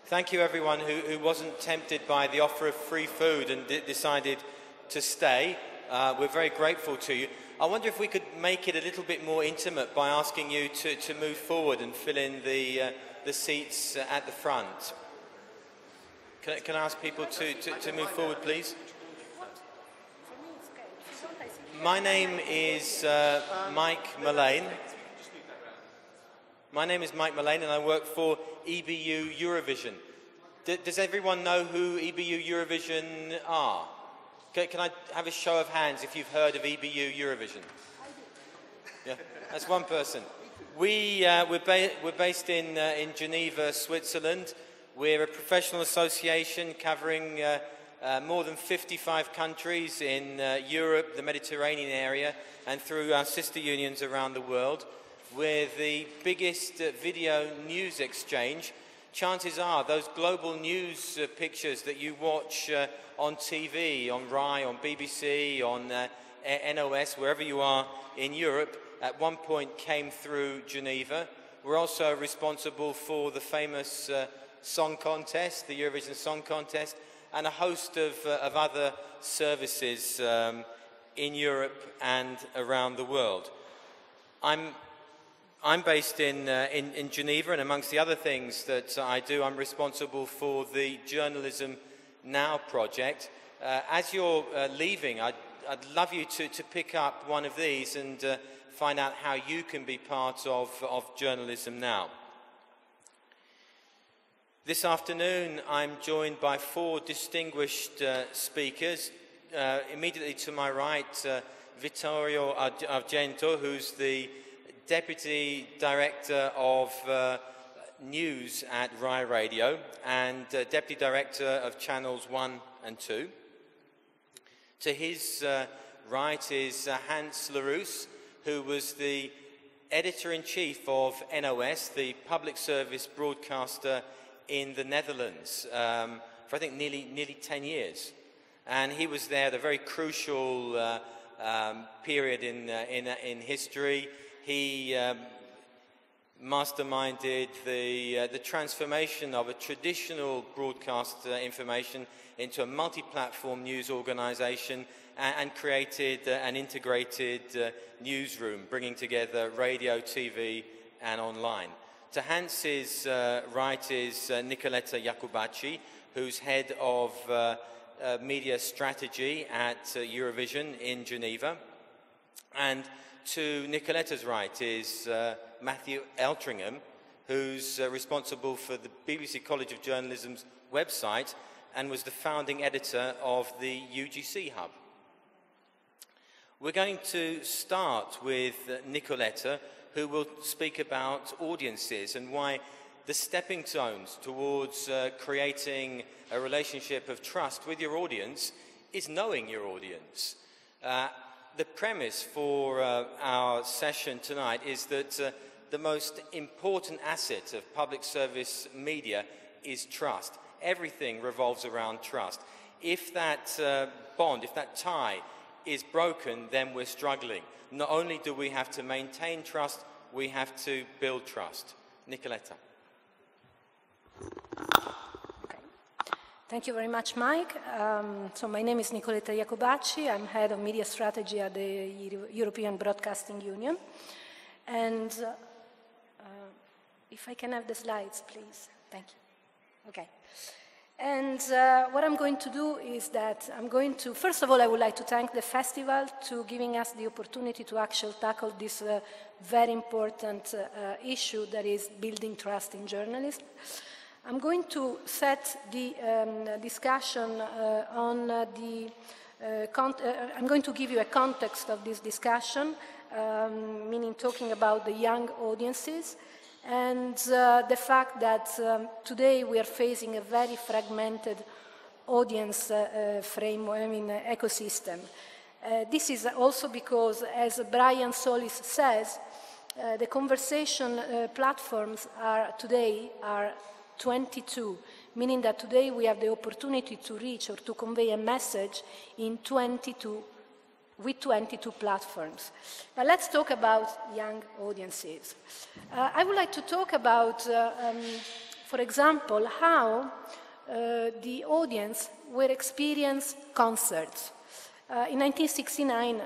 Thank you everyone who wasn't tempted by the offer of free food and decided to stay. We're very grateful to you. I wonder if we could make it a little bit more intimate by asking you to move forward and fill in the seats at the front. Can I ask people to move forward, please? My name is Mike Mullane. My name is Mike Mullane and I work for EBU Eurovision. Does everyone know who EBU Eurovision are? Can I have a show of hands if you've heard of EBU Eurovision? Yeah, that's one person. We're based in Geneva, Switzerland. We're a professional association covering more than 55 countries in Europe, the Mediterranean area, and through our sister unions around the world. We're the biggest video news exchange. Chances are those global news pictures that you watch on TV, on RAI, on BBC, on NOS, wherever you are in Europe, at one point came through Geneva. We're also responsible for the famous song contest, the Eurovision Song Contest, and a host of other services in Europe and around the world. I'm based in Geneva, and amongst the other things that I do, I'm responsible for the Journalism Now project. As you're leaving, I'd love you to pick up one of these and find out how you can be part of Journalism Now. This afternoon, I'm joined by four distinguished speakers. Immediately to my right, Vittorio Argento, who's the Deputy Director of News at RAI Radio and Deputy Director of Channels 1 and 2. To his right is Hans Laroes, who was the Editor-in-Chief of NOS, the public service broadcaster in the Netherlands, for I think nearly 10 years. And he was there at a very crucial period in history. He masterminded the transformation of a traditional broadcast information into a multi-platform news organisation and created an integrated newsroom, bringing together radio, TV and online. To Hans's right is Nicoletta Iacobacci, who's head of media strategy at Eurovision in Geneva. And to Nicoletta's right is Matthew Eltringham, who's responsible for the BBC College of Journalism's website and was the founding editor of the UGC Hub. We're going to start with Nicoletta, who will speak about audiences and why the stepping stones towards creating a relationship of trust with your audience is knowing your audience. The premise for our session tonight is that the most important asset of public service media is trust. Everything revolves around trust. If that bond, if that tie is broken, then we're struggling. Not only do we have to maintain trust, we have to build trust. Nicoletta. Thank you very much, Mike. So my name is Nicoletta Iacobacci. I'm head of media strategy at the European Broadcasting Union. And if I can have the slides, please. Thank you. Okay. And what I'm going to do is that I'm going to, first of all, I would like to thank the festival to giving us the opportunity to actually tackle this very important issue that is building trust in journalism. I'm going to set the discussion on the, I'm going to give you a context of this discussion, meaning talking about the young audiences, and the fact that today we are facing a very fragmented audience ecosystem. This is also because, as Brian Solis says, the conversation platforms today are 22, meaning that today we have the opportunity to reach or to convey a message in 22 platforms. But let's talk about young audiences. I would like to talk about, for example, how the audience will experience concerts. In 1969,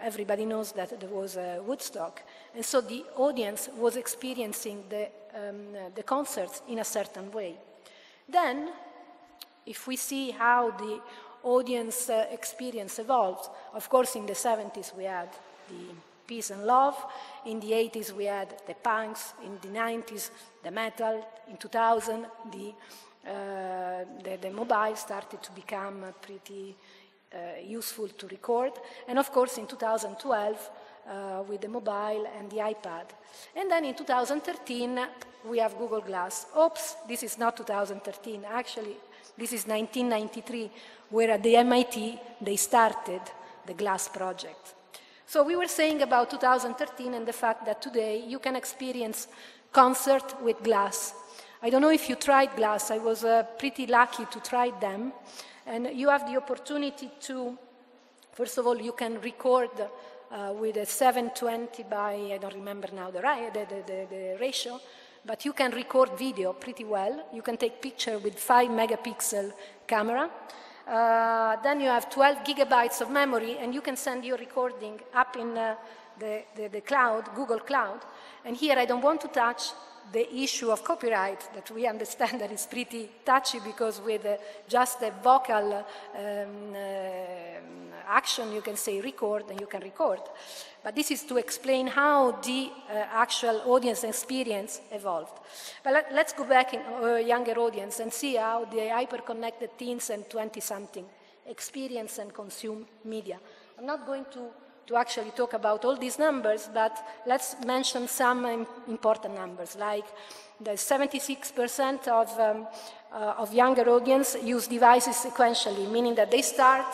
everybody knows that there was Woodstock, and so the audience was experiencing the concerts in a certain way. Then, if we see how the audience experience evolved, of course in the 70s we had the peace and love, in the 80s we had the punks, in the 90s the metal, in 2000 the mobile started to become pretty useful to record, and of course in 2012 with the mobile and the iPad. And then in 2013 we have Google Glass. Oops, this is not 2013, actually this is 1993, where at the MIT they started the Glass project. So we were saying about 2013 and the fact that today you can experience concert with Glass. I don't know if you tried Glass. I was pretty lucky to try them. And you have the opportunity to, first of all, you can record with a 720 by, I don't remember now the ratio, but you can record video pretty well. You can take picture with 5 megapixel camera. Then you have 12 gigabytes of memory, and you can send your recording up in the cloud, Google Cloud. And here I don't want to touch the issue of copyright that we understand that is pretty touchy, because with just a vocal action you can say record and you can record. But this is to explain how the actual audience experience evolved. But let's go back in younger audience and see how the hyper-connected teens and 20-something experience and consume media. I'm not going to actually talk about all these numbers, but let's mention some important numbers, like the 76% of younger audience use devices sequentially, meaning that they start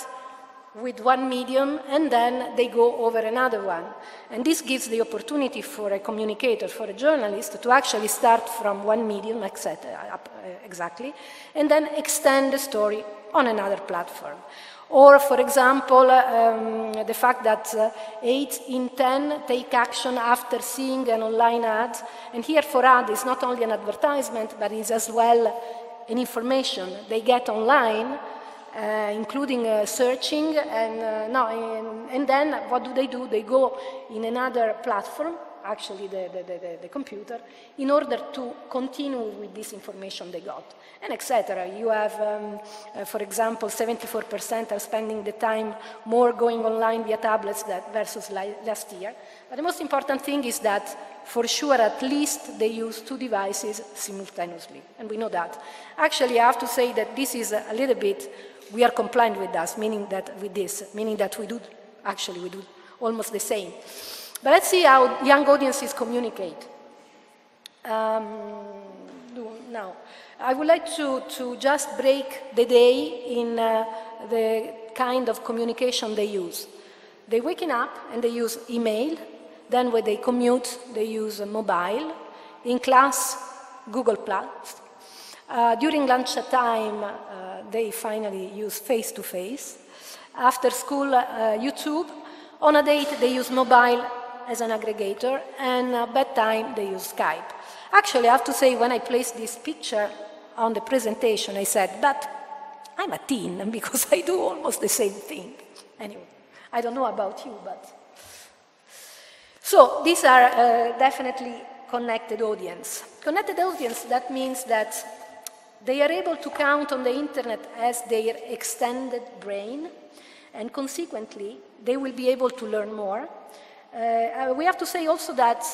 with one medium and then they go over another one. And this gives the opportunity for a communicator, for a journalist, to actually start from one medium, exactly, and then extend the story on another platform. Or, for example, the fact that 8 in 10 take action after seeing an online ad. And here for ad is not only an advertisement, but is as well an information they get online, including searching. And then what do? They go in another platform, actually the computer, in order to continue with this information they got, and etc. You have, for example, 74% are spending the time more going online via tablets versus last year. But the most important thing is that, for sure, at least they use 2 devices simultaneously, and we know that. Actually, I have to say that this is a little bit, we are compliant with us, meaning that we do almost the same. But let's see how young audiences communicate. Now, I would like to just break the day in the kind of communication they use. They waking up and they use email. Then when they commute, they use mobile. In class, Google+. During lunch time, they finally use face-to-face. After school, YouTube. On a date, they use mobile as an aggregator, and at bedtime they use Skype. Actually, I have to say, when I placed this picture on the presentation, I said, but I'm a teen, because I do almost the same thing. Anyway, I don't know about you, but... So, these are definitely connected audience. Connected audience, that means that they are able to count on the internet as their extended brain, and consequently, they will be able to learn more. We have to say also that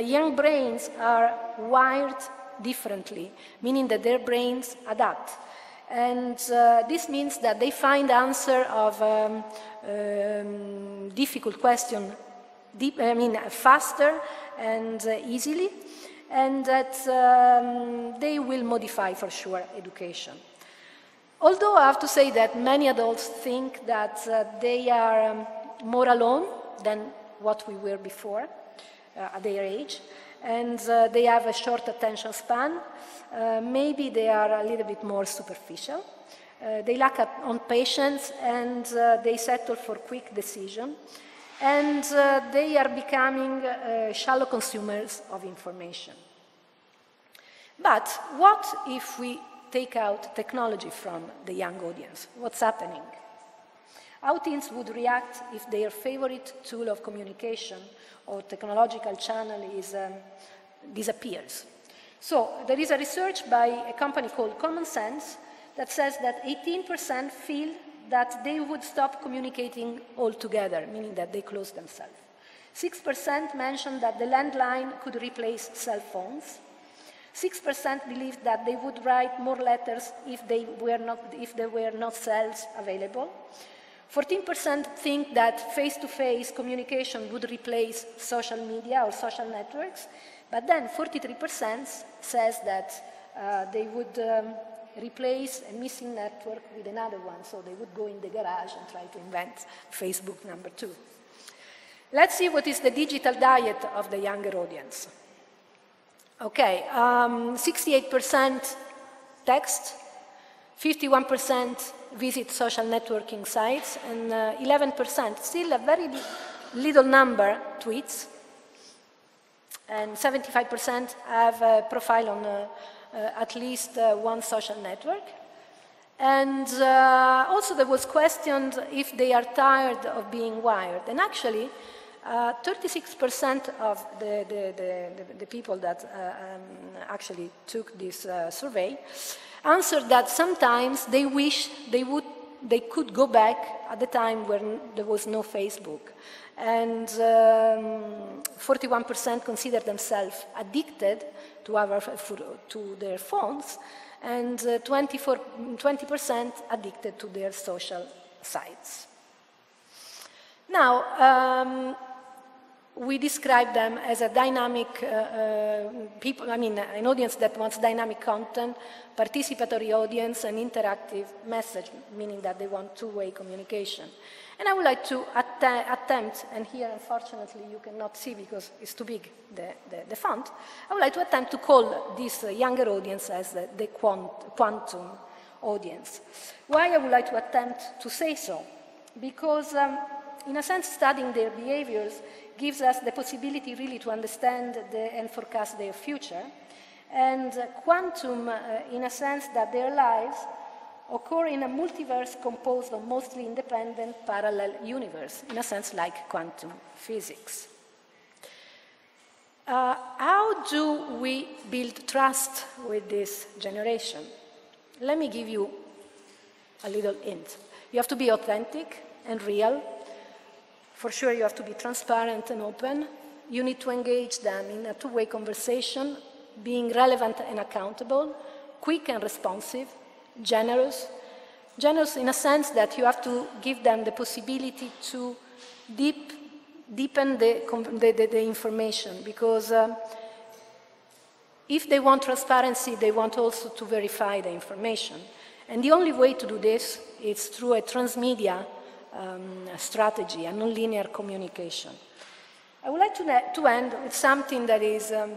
young brains are wired differently, meaning that their brains adapt. And this means that they find answer of difficult question faster and easily, and that they will modify for sure education. Although I have to say that many adults think that they are more alone than what we were before at their age, and they have a short attention span. Maybe they are a little bit more superficial. They lack on patience, and they settle for quick decision. And they are becoming shallow consumers of information. But what if we take out technology from the young audience? What's happening? How teens would react if their favorite tool of communication or technological channel disappears? So there is a research by a company called Common Sense that says that 18% feel that they would stop communicating altogether, meaning that they close themselves. 6% mentioned that the landline could replace cell phones. 6% believed that they would write more letters if there were not cells available. 14% think that face-to-face communication would replace social media or social networks, but then 43% says that they would replace a missing network with another one, so they would go in the garage and try to invent Facebook number 2. Let's see what is the digital diet of the younger audience. Okay, 68% text, 51% visit social networking sites, and 11%, still a very little number, tweets, and 75% have a profile on at least one social network. And also there was questioned if they are tired of being wired. And actually, 36% of the people that actually took this survey answered that sometimes they wish they could go back at the time when there was no Facebook. And 41% consider themselves addicted to their phones, and 20% addicted to their social sites. Now, we describe them as a dynamic an audience that wants dynamic content, participatory audience, and interactive message, meaning that they want two-way communication. And I would like to attempt, and here unfortunately you cannot see because it's too big, the font, I would like to attempt to call this younger audience as the quantum audience. Why I would like to attempt to say so? Because in a sense, studying their behaviors gives us the possibility really to understand and forecast their future. And quantum, in a sense that their lives occur in a multiverse composed of mostly independent parallel universe, in a sense like quantum physics. How do we build trust with this generation? Let me give you a little hint. You have to be authentic and real. For sure, you have to be transparent and open. You need to engage them in a two-way conversation, being relevant and accountable, quick and responsive, generous in a sense that you have to give them the possibility to deepen the information, because if they want transparency, they want also to verify the information. And the only way to do this is through a transmedia strategy, a nonlinear communication. I would like to end with something that is a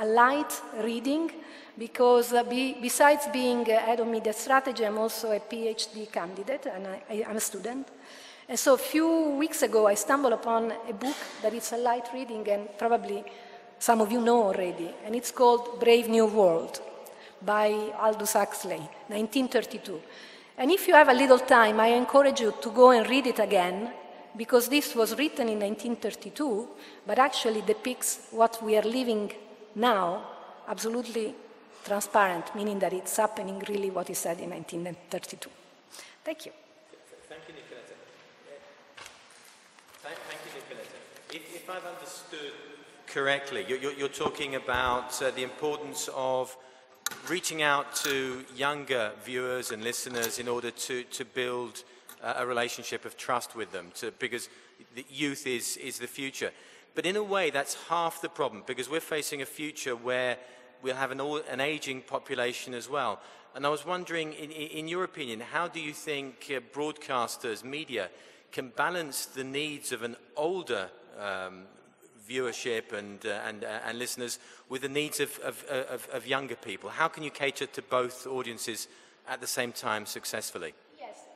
light reading, because besides being head of media strategy, I'm also a PhD candidate, and I'm a student. And so a few weeks ago, I stumbled upon a book that is a light reading, and probably some of you know already, and it's called Brave New World by Aldous Huxley, 1932. And if you have a little time, I encourage you to go and read it again, because this was written in 1932, but actually depicts what we are living now, absolutely transparent, meaning that it's happening really what is said in 1932. Thank you. Thank you, Nicoletta. Thank you, Nicoletta. If I've understood correctly, you're talking about the importance of reaching out to younger viewers and listeners in order to build a relationship of trust with them, because the youth is the future. But in a way, that's half the problem, because we're facing a future where we'll have an aging population as well. And I was wondering, in your opinion, how do you think broadcasters, media, can balance the needs of an older viewership and listeners with the needs of younger people? How can you cater to both audiences at the same time successfully? Yes,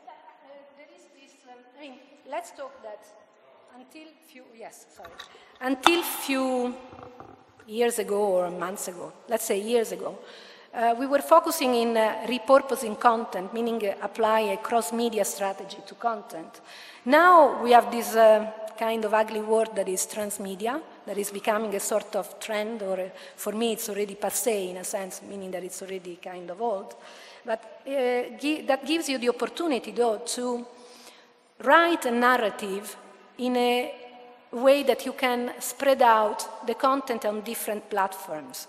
there is this, let's talk that until few years ago or months ago, let's say years ago, we were focusing in repurposing content, meaning apply a cross-media strategy to content. Now we have this kind of ugly word that is transmedia, that is becoming a sort of trend, or for me it's already passé in a sense, meaning that it's already kind of old. But that gives you the opportunity, though, to write a narrative in a way that you can spread out the content on different platforms,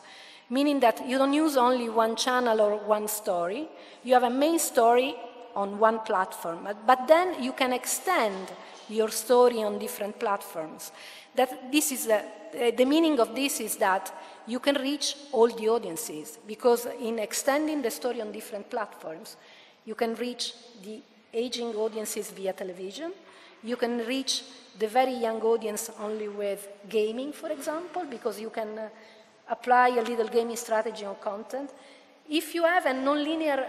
meaning that you don't use only one channel or one story. You have a main story on one platform, but then you can extend your story on different platforms. That this is the meaning of this is that you can reach all the audiences, because in extending the story on different platforms, you can reach the aging audiences via television. You can reach the very young audience only with gaming, for example, because you can apply a little gaming strategy on content. If you have a non-linear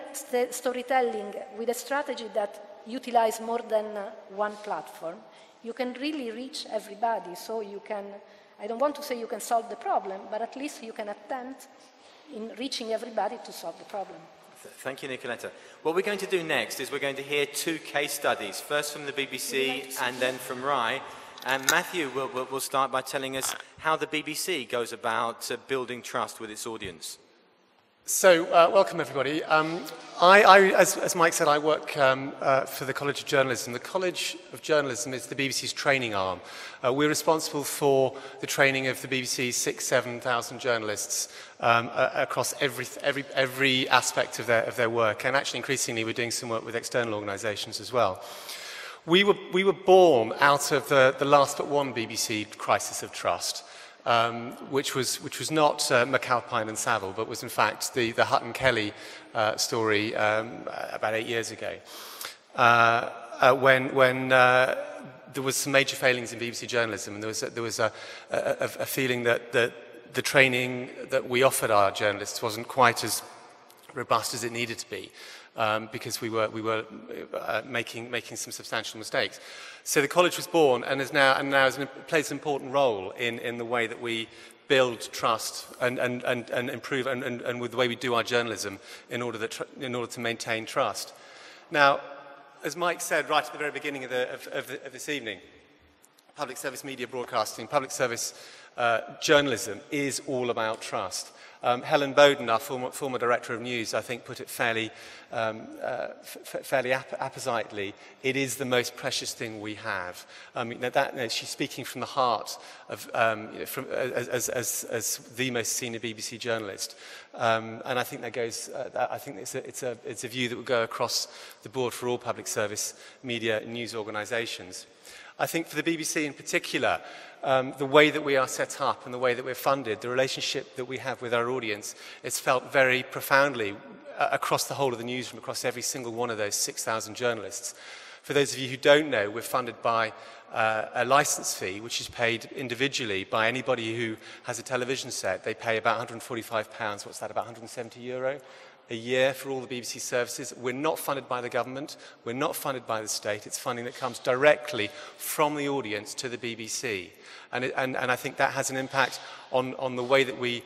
storytelling with a strategy that utilizes more than one platform, you can really reach everybody. So you can, I don't want to say you can solve the problem, but at least you can attempt in reaching everybody to solve the problem. Thank you, Nicoletta. What we're going to do next is we're going to hear two case studies, first from the BBC and then from Rai. And Matthew will start by telling us how the BBC goes about building trust with its audience. So, welcome everybody. As Mike said, I work for the College of Journalism. The College of Journalism is the BBC's training arm. We're responsible for the training of the BBC's 6,000–7,000 journalists across every aspect of their work, and actually increasingly we're doing some work with external organisations as well. We were born out of the last but one BBC crisis of trust. Which was not McAlpine and Savile, but was in fact the Hutton Kelly story about 8 years ago, when there was some major failings in BBC journalism, and there was a feeling that the training that we offered our journalists wasn't quite as robust as it needed to be. Because we were making some substantial mistakes. So the college was born and now plays an important role in the way that we build trust and improve and with the way we do our journalism in order to maintain trust. Now, as Mike said right at the very beginning of this evening, public service media broadcasting, public service journalism is all about trust. Helen Bowden, our former director of news, I think put it fairly appositely. It is the most precious thing we have. She's speaking from the heart of, as the most senior BBC journalist, and I think that goes. I think it's a view that will go across the board for all public service media news organisations. I think for the BBC in particular, the way that we are set up and the way that we're funded, the relationship that we have with our audience, is felt very profoundly across the whole of the newsroom, across every single one of those 6,000 journalists. For those of you who don't know, we're funded by a licence fee, which is paid individually by anybody who has a television set. They pay about £145, what's that, about €170 a year for all the BBC services. We're not funded by the government, we're not funded by the state, it's funding that comes directly from the audience to the BBC. And I think that has an impact on the way that we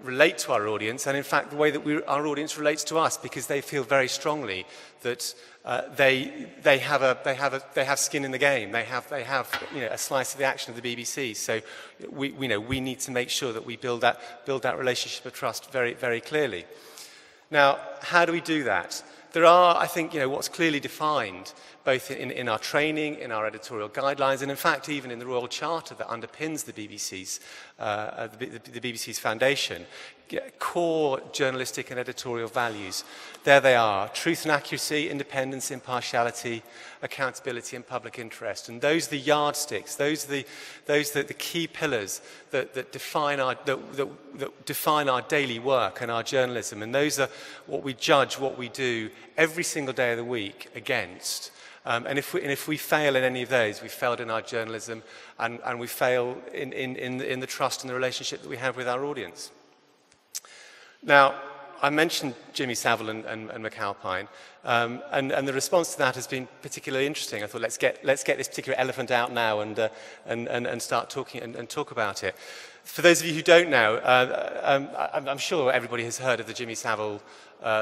relate to our audience, and in fact the way that our audience relates to us, because they feel very strongly that they have skin in the game. They have a slice of the action of the BBC. So we need to make sure that we build that relationship of trust very, very clearly. Now, how do we do that? There are, I think, what's clearly defined, both in our training, in our editorial guidelines, and in fact even in the Royal Charter that underpins the BBC's foundation, core journalistic and editorial values. There they are: truth and accuracy, independence, impartiality, accountability, and public interest. And those are the yardsticks. Those are the key pillars that define our daily work and our journalism. And those are what we judge what we do every single day of the week against. And if we fail in any of those, we failed in our journalism, and we fail in the trust and the relationship that we have with our audience. Now, I mentioned Jimmy Savile and McAlpine, and the response to that has been particularly interesting. I thought, let's get this particular elephant out now and start talking and talk about it. For those of you who don't know, I'm sure everybody has heard of the Jimmy Savile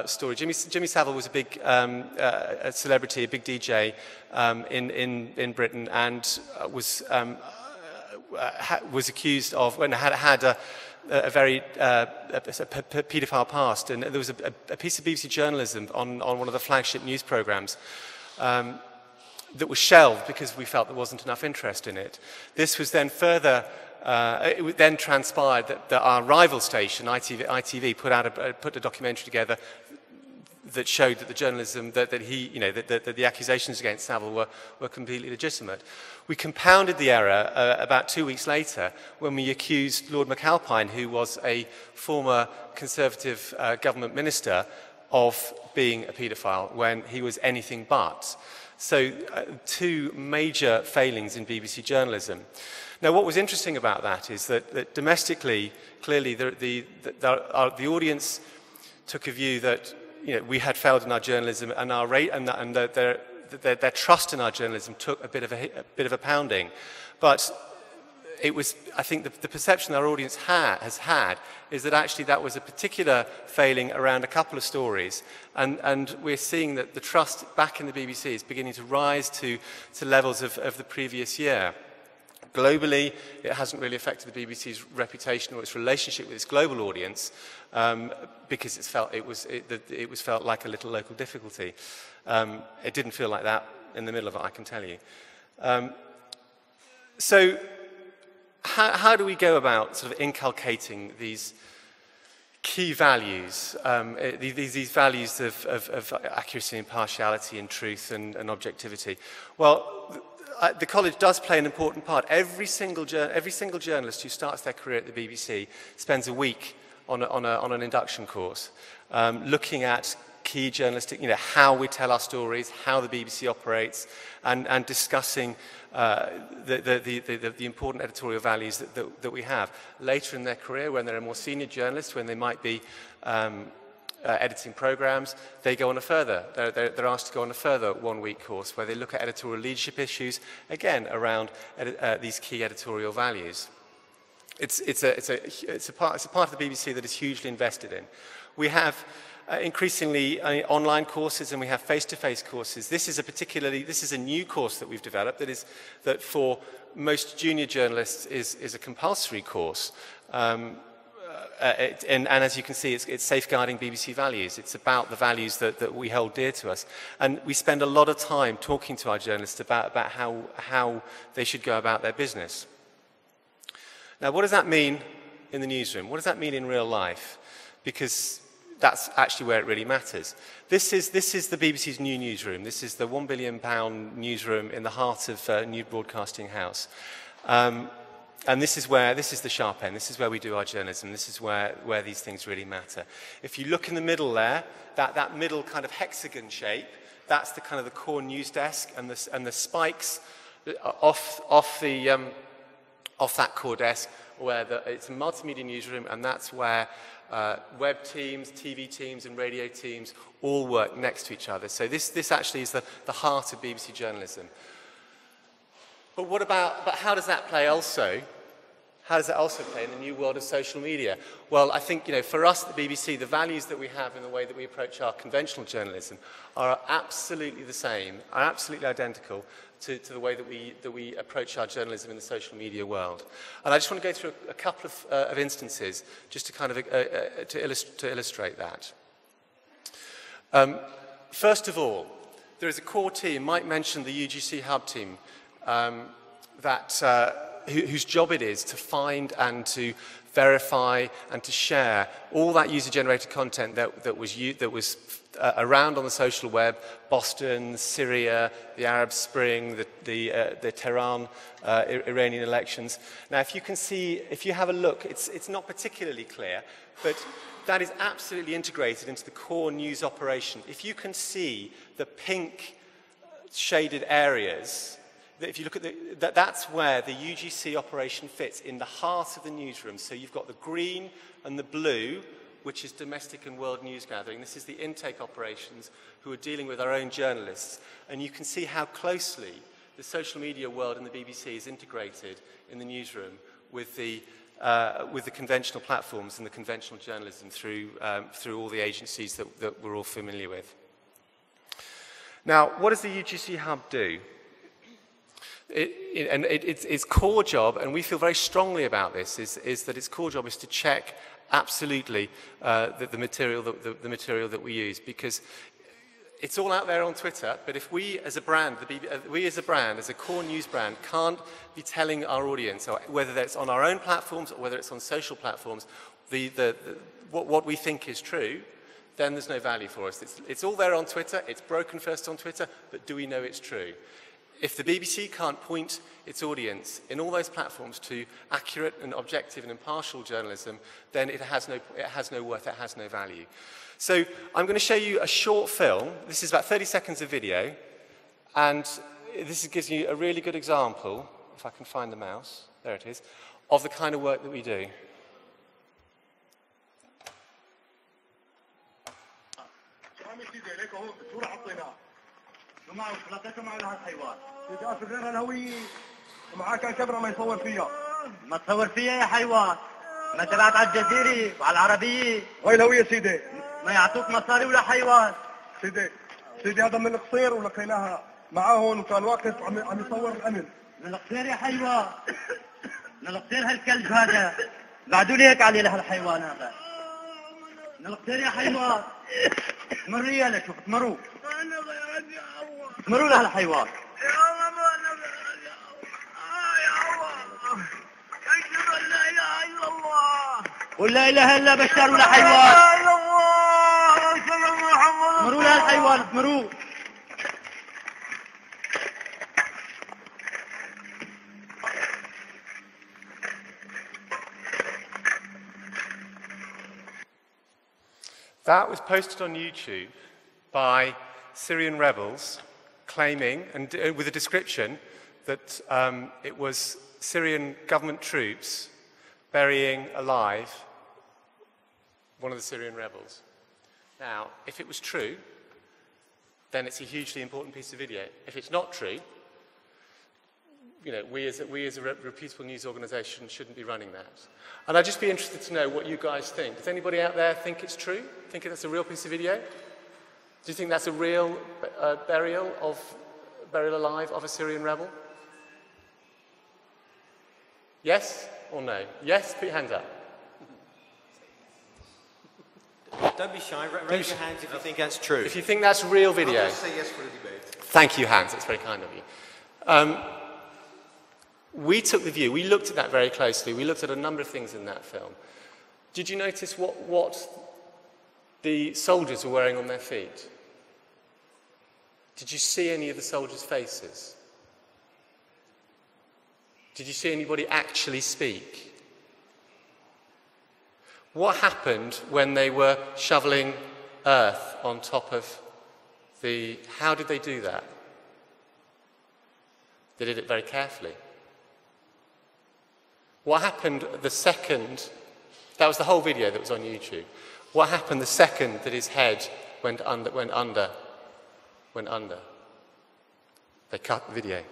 story. Jimmy Savile was a big a celebrity, a big DJ in Britain, and was accused of, and had a very paedophile past. And there was a piece of BBC journalism on one of the flagship news programmes that was shelved because we felt there wasn't enough interest in it. This was then further. It then transpired that our rival station, ITV, put a documentary together that showed that the journalism that the accusations against Savile were completely legitimate. We compounded the error about 2 weeks later when we accused Lord McAlpine, who was a former Conservative government minister, of being a paedophile when he was anything but. So two major failings in BBC journalism. Now, what was interesting about that is that domestically, clearly, the audience took a view that we had failed in our journalism, and their trust in our journalism took a bit of a pounding. But it was, I think, the perception our audience has had is that actually that was a particular failing around a couple of stories, and we're seeing that the trust back in the BBC is beginning to rise to levels of the previous year. Globally, it hasn't really affected the BBC's reputation or its relationship with its global audience because it was felt like a little local difficulty. It didn't feel like that in the middle of it, I can tell you. So how do we go about sort of inculcating these key values, these values of accuracy, impartiality, and truth and objectivity? Well, the college does play an important part. Every single journalist who starts their career at the BBC spends a week on an induction course, looking at key journalistic, how we tell our stories, how the BBC operates, and discussing the important editorial values that we have. Later in their career, when they're a more senior journalist, when they might be editing programs, they go on they're asked to go on a further one-week course where they look at editorial leadership issues, again around these key editorial values. It's a part of the BBC that is hugely invested in. We have increasingly online courses, and we have face-to-face courses. This is a new course that we've developed that for most junior journalists is a compulsory course. And as you can see, it's safeguarding BBC values. It's about the values that we hold dear to us. And we spend a lot of time talking to our journalists about how they should go about their business. Now, what does that mean in the newsroom? What does that mean in real life? Because that's actually where it really matters. This is the BBC's new newsroom. This is the £1 billion newsroom in the heart of New Broadcasting House. And this is the sharp end. This is where we do our journalism. This is where these things really matter. If you look in the middle there, that middle kind of hexagon shape, that's the kind of the core news desk, and the spikes off that core desk, where it's a multimedia newsroom, and that's where web teams, TV teams, and radio teams all work next to each other. So this actually is the heart of BBC journalism. But how does that play also? How does that also play in the new world of social media? Well, I think, for us at the BBC, the values that we have in the way that we approach our conventional journalism are absolutely the same, are absolutely identical to the way that we approach our journalism in the social media world. And I just want to go through a couple of instances just to kind of to illustrate that. First of all, there is a core team. Mike mentioned the UGC Hub team. Whose job it is to find and to verify and to share all that user-generated content that was around on the social web: Boston, Syria, the Arab Spring, the Tehran Iranian elections. Now, if you have a look, it's not particularly clear, but that is absolutely integrated into the core news operation. If you can see the pink shaded areas, if you look at that's where the UGC operation fits in the heart of the newsroom. So you've got the green and the blue which is domestic and world news gathering. This is the intake operations who are dealing with our own journalists. And you can see how closely the social media world and the BBC is integrated in the newsroom with the conventional platforms and the conventional journalism through all the agencies that we're all familiar with. Now, what does the UGC Hub do? Its core job, and we feel very strongly about this, is that its core job is to check absolutely the material that we use, because it's all out there on Twitter. But if we as a brand, as a core news brand, can't be telling our audience, or whether that's on our own platforms or whether it's on social platforms, what we think is true, then there's no value for us. It's all there on Twitter. It's broken first on Twitter, but do we know it's true? If the BBC can't point its audience in all those platforms to accurate and objective and impartial journalism, then it has no worth, it has no value. So I'm going to show you a short film. This is about 30 seconds of video, and this gives you a really good example, if I can find the mouse, there it is, of the kind of work that we do. معه ثلاثة معه لها الحيوان. إذا أصغرها الهوية ومعاه كان كاميرا ما يصور فيها. ما تصور فيها يا حيوان. ما تبعت على الجزيرة وعلى العربية. وين الهوية سيدي؟ ما يعطوك مصاري ولا حيوان. سيدي هذا من القصير ولقيناها معاه هون وكان واقف عم يصور الأمن. من القصير يا حيوان. من القصير هالكلب هذا. بعدوا لي هيك عليه لهالحيوان هذا. من القصير يا حيوان. تمروا يا لك شوف تمروا. تمروا لها الحيوان. يا الله ما يا الله. أشهد أن لا إله إلا الله. قل لا إله إلا بشر ولا حيوان. لا إله إلا الله. أشهد أن محمد. تمروا لها الحيوان تمروا. That was posted on YouTube by Syrian rebels, claiming, and with a description, that it was Syrian government troops burying alive one of the Syrian rebels. Now, if it was true, then it's a hugely important piece of video. If it's not true, you know, we as a reputable news organisation shouldn't be running that. And I'd just be interested to know what you guys think. Does anybody out there think it's true? Think that's a real piece of video? Do you think that's a real burial alive of a Syrian rebel? Yes or no? Yes, put your hands up. Don't be shy, raise your hands if you think that's true. If you think that's real video. I'll just say yes for the debate. Thank you, Hans, that's very kind of you. We took the view, we looked at that very closely, we looked at a number of things in that film. Did you notice what the soldiers were wearing on their feet? Did you see any of the soldiers' faces? Did you see anybody actually speak? What happened when they were shoveling earth on top of the... How did they do that? They did it very carefully. What happened the second... That was the whole video that was on YouTube. What happened the second that his head went under? They cut the video.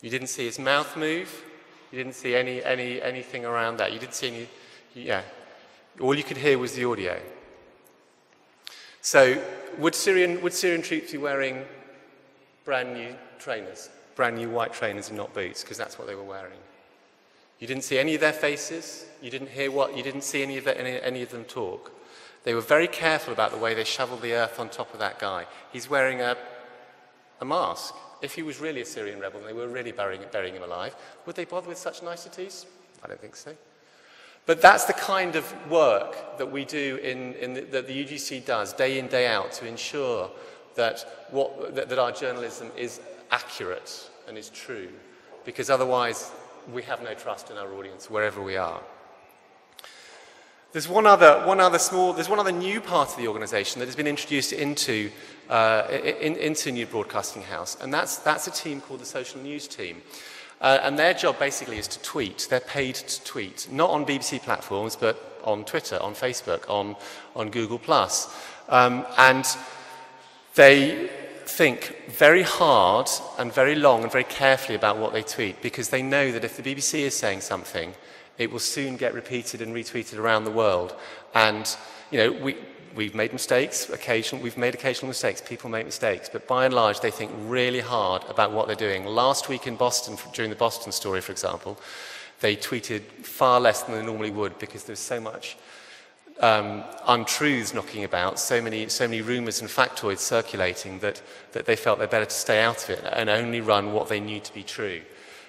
You didn't see his mouth move. You didn't see anything around that. You didn't see any... Yeah. All you could hear was the audio. So, would Syrian troops be wearing brand new trainers? Brand new white trainers and not boots, because that's what they were wearing. You didn't see any of their faces. You didn't see any of them talk. They were very careful about the way they shoveled the earth on top of that guy. He's wearing a mask. If he was really a Syrian rebel and they were really burying him alive, would they bother with such niceties? I don't think so. But that's the kind of work that we do that the UGC does day in, day out to ensure that our journalism is accurate and is true, because otherwise we have no trust in our audience wherever we are. There's one other new part of the organisation that has been introduced into New Broadcasting House, and that's a team called the Social News Team. And their job basically is to tweet. They're paid to tweet, not on BBC platforms, but on Twitter, on Facebook, on Google+. And they think very hard and very long and very carefully about what they tweet, because they know that if the BBC is saying something, it will soon get repeated and retweeted around the world. And, you know, we've made mistakes, we've made occasional mistakes, people make mistakes, but by and large they think really hard about what they're doing. Last week in Boston, during the Boston story, for example, they tweeted far less than they normally would, because there's so much untruths knocking about, so many rumours and factoids circulating that they felt they're better to stay out of it and only run what they knew to be true.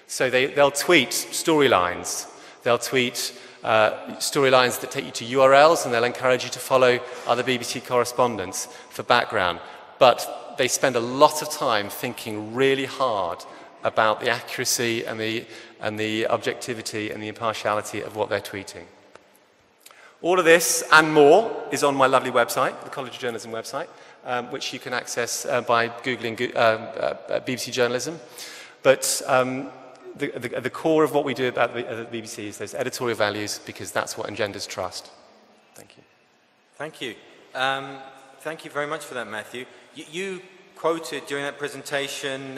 So they'll tweet storylines. They'll tweet storylines that take you to URLs, and they'll encourage you to follow other BBC correspondents for background. But they spend a lot of time thinking really hard about the accuracy and the objectivity and the impartiality of what they're tweeting. All of this and more is on my lovely website, the College of Journalism website, which you can access by Googling BBC Journalism. But the core of what we do at the BBC is those editorial values, because that's what engenders trust. Thank you. Thank you. Thank you very much for that, Matthew. You quoted during that presentation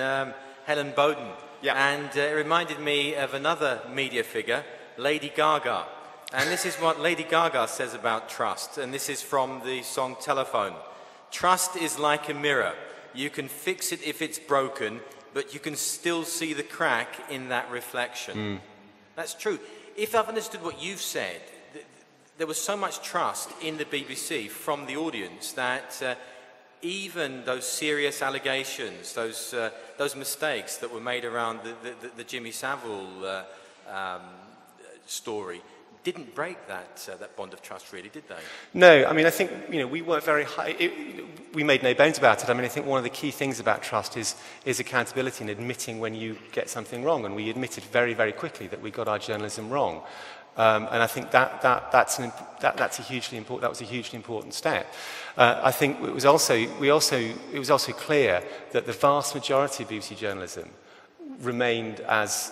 Helen Bowden, and it reminded me of another media figure, Lady Gaga. And this is what Lady Gaga says about trust, and this is from the song Telephone. Trust is like a mirror. You can fix it if it's broken, but you can still see the crack in that reflection. That's true. If I've understood what you've said, there was so much trust in the BBC from the audience that even those serious allegations, those mistakes that were made around the Jimmy Savile story, didn't break that bond of trust, really, did they? No, I mean, I think, you know, we worked very high. We made no bones about it. I mean, I think one of the key things about trust is accountability and admitting when you get something wrong. And we admitted very, very quickly that we got our journalism wrong. And I think that was a hugely important step. I think it was also clear that the vast majority of BBC journalism remained as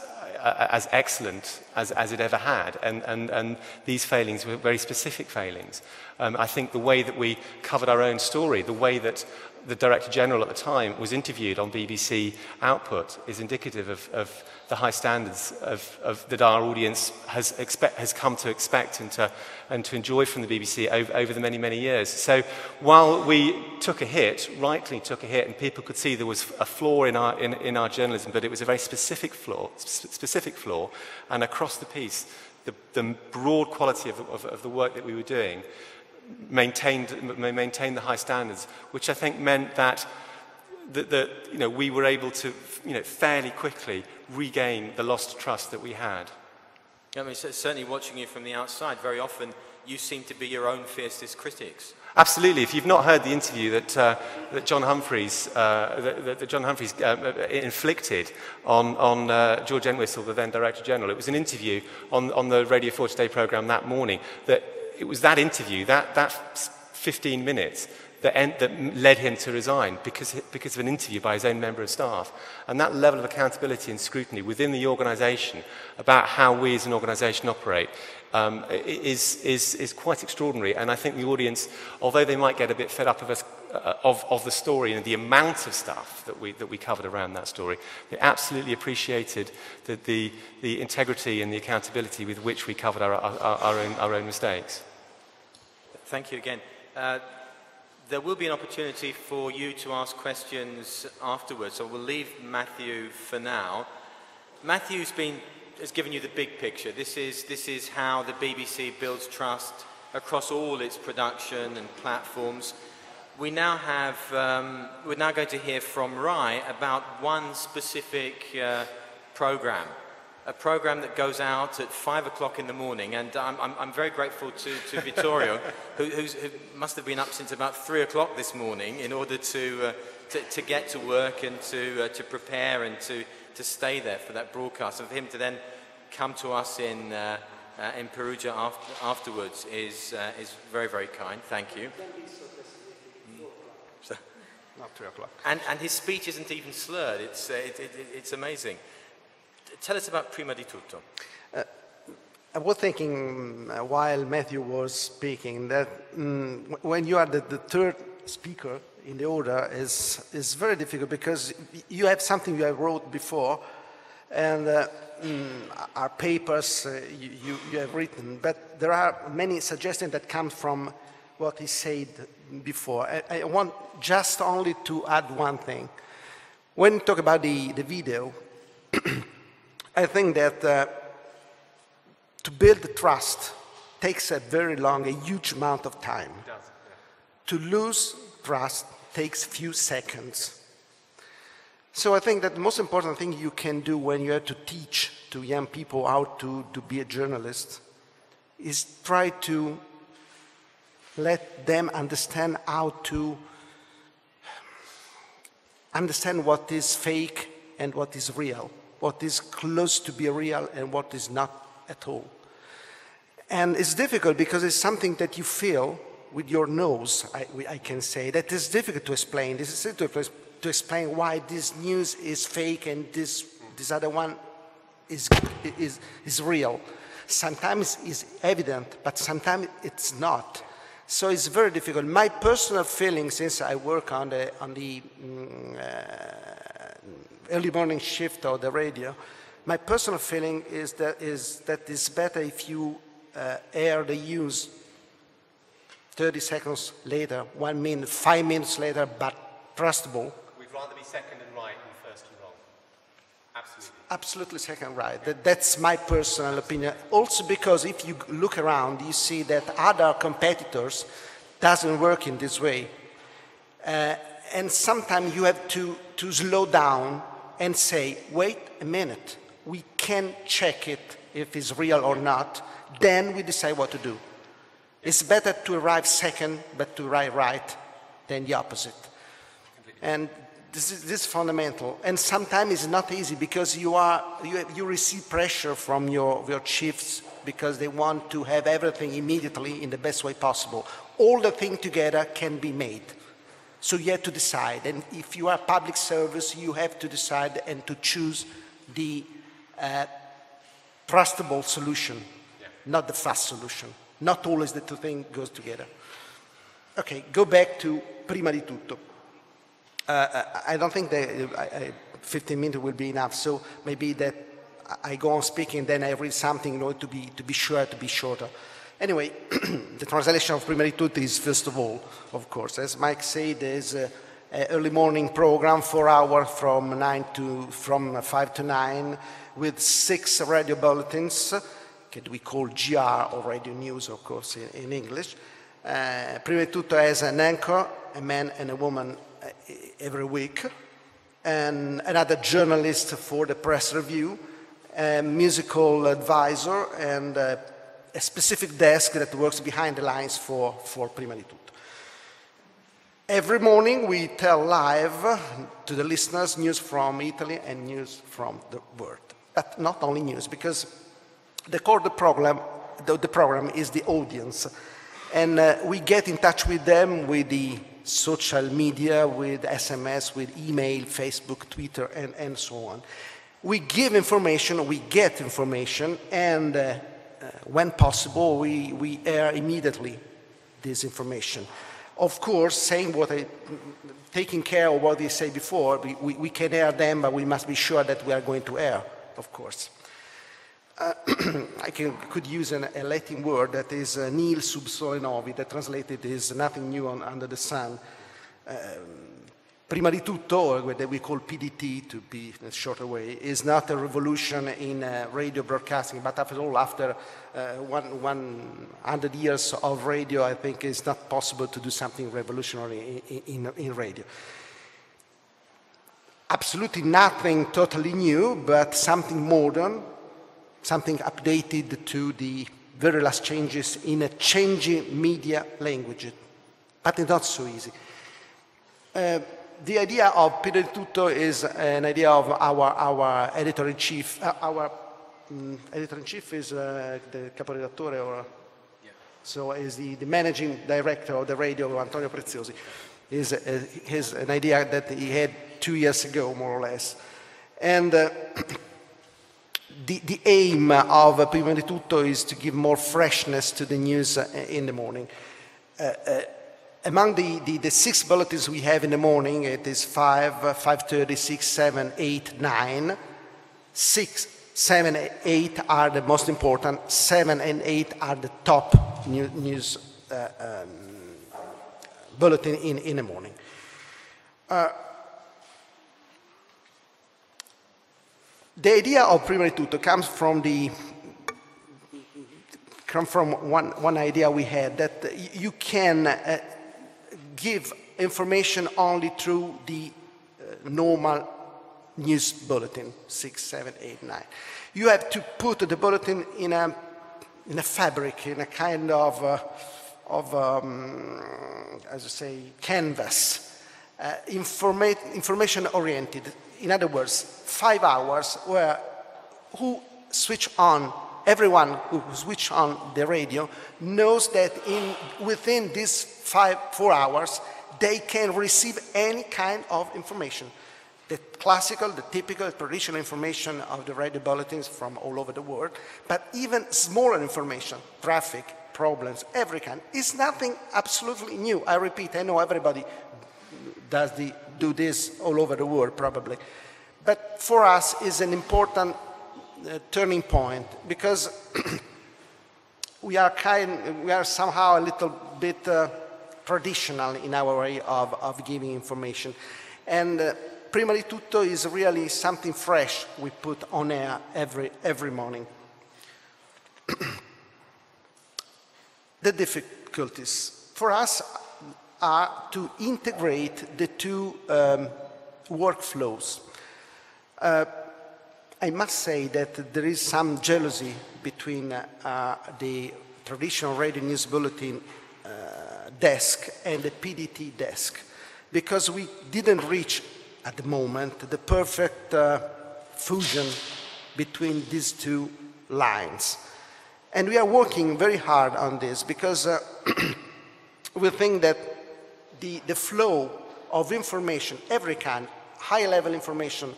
excellent as it ever had, and these failings were very specific failings. I think the way that we covered our own story, the way that the Director General at the time was interviewed on BBC Output is indicative of the high standards that our audience has come to expect and to enjoy from the BBC over the many, many years. So while we took a hit, rightly took a hit, and people could see there was a flaw in our journalism, but it was a very specific flaw, and across the piece, the broad quality of the work that we were doing maintained the high standards, which I think meant that you know, we were able to, you know, fairly quickly regain the lost trust that we had. I mean, certainly watching you from the outside, very often you seem to be your own fiercest critics. Absolutely. If you've not heard the interview that Jon Humphreys inflicted on George Entwistle, the then Director General, it was an interview on the Radio 4 Today programme that morning. It was that interview, that 15 minutes, that led him to resign because of an interview by his own member of staff. And that level of accountability and scrutiny within the organisation about how we as an organisation operate is quite extraordinary. And I think the audience, although they might get a bit fed up of us, of the story and the amount of stuff that we covered around that story, they absolutely appreciated the integrity and the accountability with which we covered our own mistakes. Thank you again. There will be an opportunity for you to ask questions afterwards, so we'll leave Matthew for now. Matthew has given you the big picture. This is how the BBC builds trust across all its production and platforms. We're now going to hear from Rai about one specific programme. A programme that goes out at 5 o'clock in the morning, and I'm very grateful to Vittorio, who must have been up since about 3 o'clock this morning in order to get to work and to prepare and to stay there for that broadcast. And for him to then come to us in Perugia afterwards is very, very kind. Thank you. Not 3 o'clock. And his speech isn't even slurred. It's amazing. Tell us about Prima di Tutto. I was thinking while Matthew was speaking that when you are the third speaker in the order is very difficult because you have something you have wrote before and our papers you have written, but there are many suggestions that come from what he said before. I want just only to add one thing. When you talk about the video, I think that to build the trust takes a huge amount of time. It does, yeah. To lose trust takes few seconds. So I think that the most important thing you can do when you have to teach to young people how to be a journalist is try to let them understand how to understand what is fake and what is real, what is close to be real and what is not at all. And it's difficult because it's something that you feel with your nose, I can say, that is difficult to explain. This is difficult to explain why this news is fake and this other one is real. Sometimes it's evident, but sometimes it's not. So it's very difficult. My personal feeling, since I work on the early morning shift of the radio, my personal feeling is that it's better if you air the news 30 seconds later, 1 minute, 5 minutes later, but trustable. We'd rather be second and right than first and wrong. Absolutely. Absolutely second right. That's my personal opinion. Also because if you look around, you see that other competitors doesn't work in this way. And sometimes you have to slow down and say, wait a minute, we can check it if it's real or not, then we decide what to do. It's better to arrive second, but to arrive right than the opposite. And this is fundamental. And sometimes it's not easy because you receive pressure from your chiefs because they want to have everything immediately in the best way possible. All the things together can be made. So you have to decide. And if you are public service, you have to decide and to choose the trustable solution, not the fast solution. Not always the two things goes together. Okay, go back to prima di tutto. I don't think that 15 minutes will be enough, so maybe that I go on speaking, then I read something in order to be sure to be shorter. Anyway, the translation of prima di tutto is first of all, of course, as Mike said, there's an early morning program, 4 hours from 5 to 9, with 6 radio bulletins. That we call GR or radio news, of course, in English. Prima di tutto has an anchor, a man and a woman every week, and another journalist for the press review, a musical advisor, and a specific desk that works behind the lines for Prima di tutto. Every morning we tell live to the listeners news from Italy and news from the world. But not only news, because the core of the program is the audience. And we get in touch with them with the social media, with SMS, with email, Facebook, Twitter, and so on. We give information, we get information, and when possible, we air immediately this information. Of course, taking care of what they say before, we can air them, but we must be sure that we are going to air, of course. I could use a Latin word that is nil sub sole novi, that translated is nothing new under the sun. Prima di tutto, or that we call PDT to be in a shorter way, is not a revolution in radio broadcasting, but after all, after 100 years of radio, I think it's not possible to do something revolutionary in radio. Absolutely nothing totally new, but something modern, something updated to the very last changes in a changing media language. But it's not so easy. The idea of Prima di tutto is an idea of our editor-in-chief. Our editor-in-chief is the caporedattore, or so is the managing director of the radio, Antonio Preziosi. Is an idea that he had 2 years ago, more or less. And the aim of Prima di Tutto is to give more freshness to the news in the morning. Among the 6 bulletins we have in the morning, it is 5, 5:30, 6, 7, 8, 9. 6, 7, 8 are the most important. 7 and 8 are the top news bulletin in the morning. The idea of Prima di Tutto comes from one idea we had, that you can give information only through the normal news bulletin, 6, 7, 8, 9. You have to put the bulletin in a fabric, in a kind of as I say, canvas, information oriented. In other words, 5 hours where everyone who switch on the radio knows that within these 4 hours, they can receive any kind of information. The classical, the typical, traditional information of the radio bulletins from all over the world, but even smaller information, traffic, problems, every kind, is nothing absolutely new. I repeat, I know everybody do this all over the world probably, but for us is an important turning point, because we are somehow a little bit traditional in our way of giving information, and Prima di Tutto is really something fresh we put on air every morning. The difficulties for us are to integrate the 2 workflows. I must say that there is some jealousy between the traditional radio news bulletin desk and the PDT desk, because we didn't reach at the moment the perfect fusion between these 2 lines. And we are working very hard on this, because we think that the flow of information, every kind, high-level information,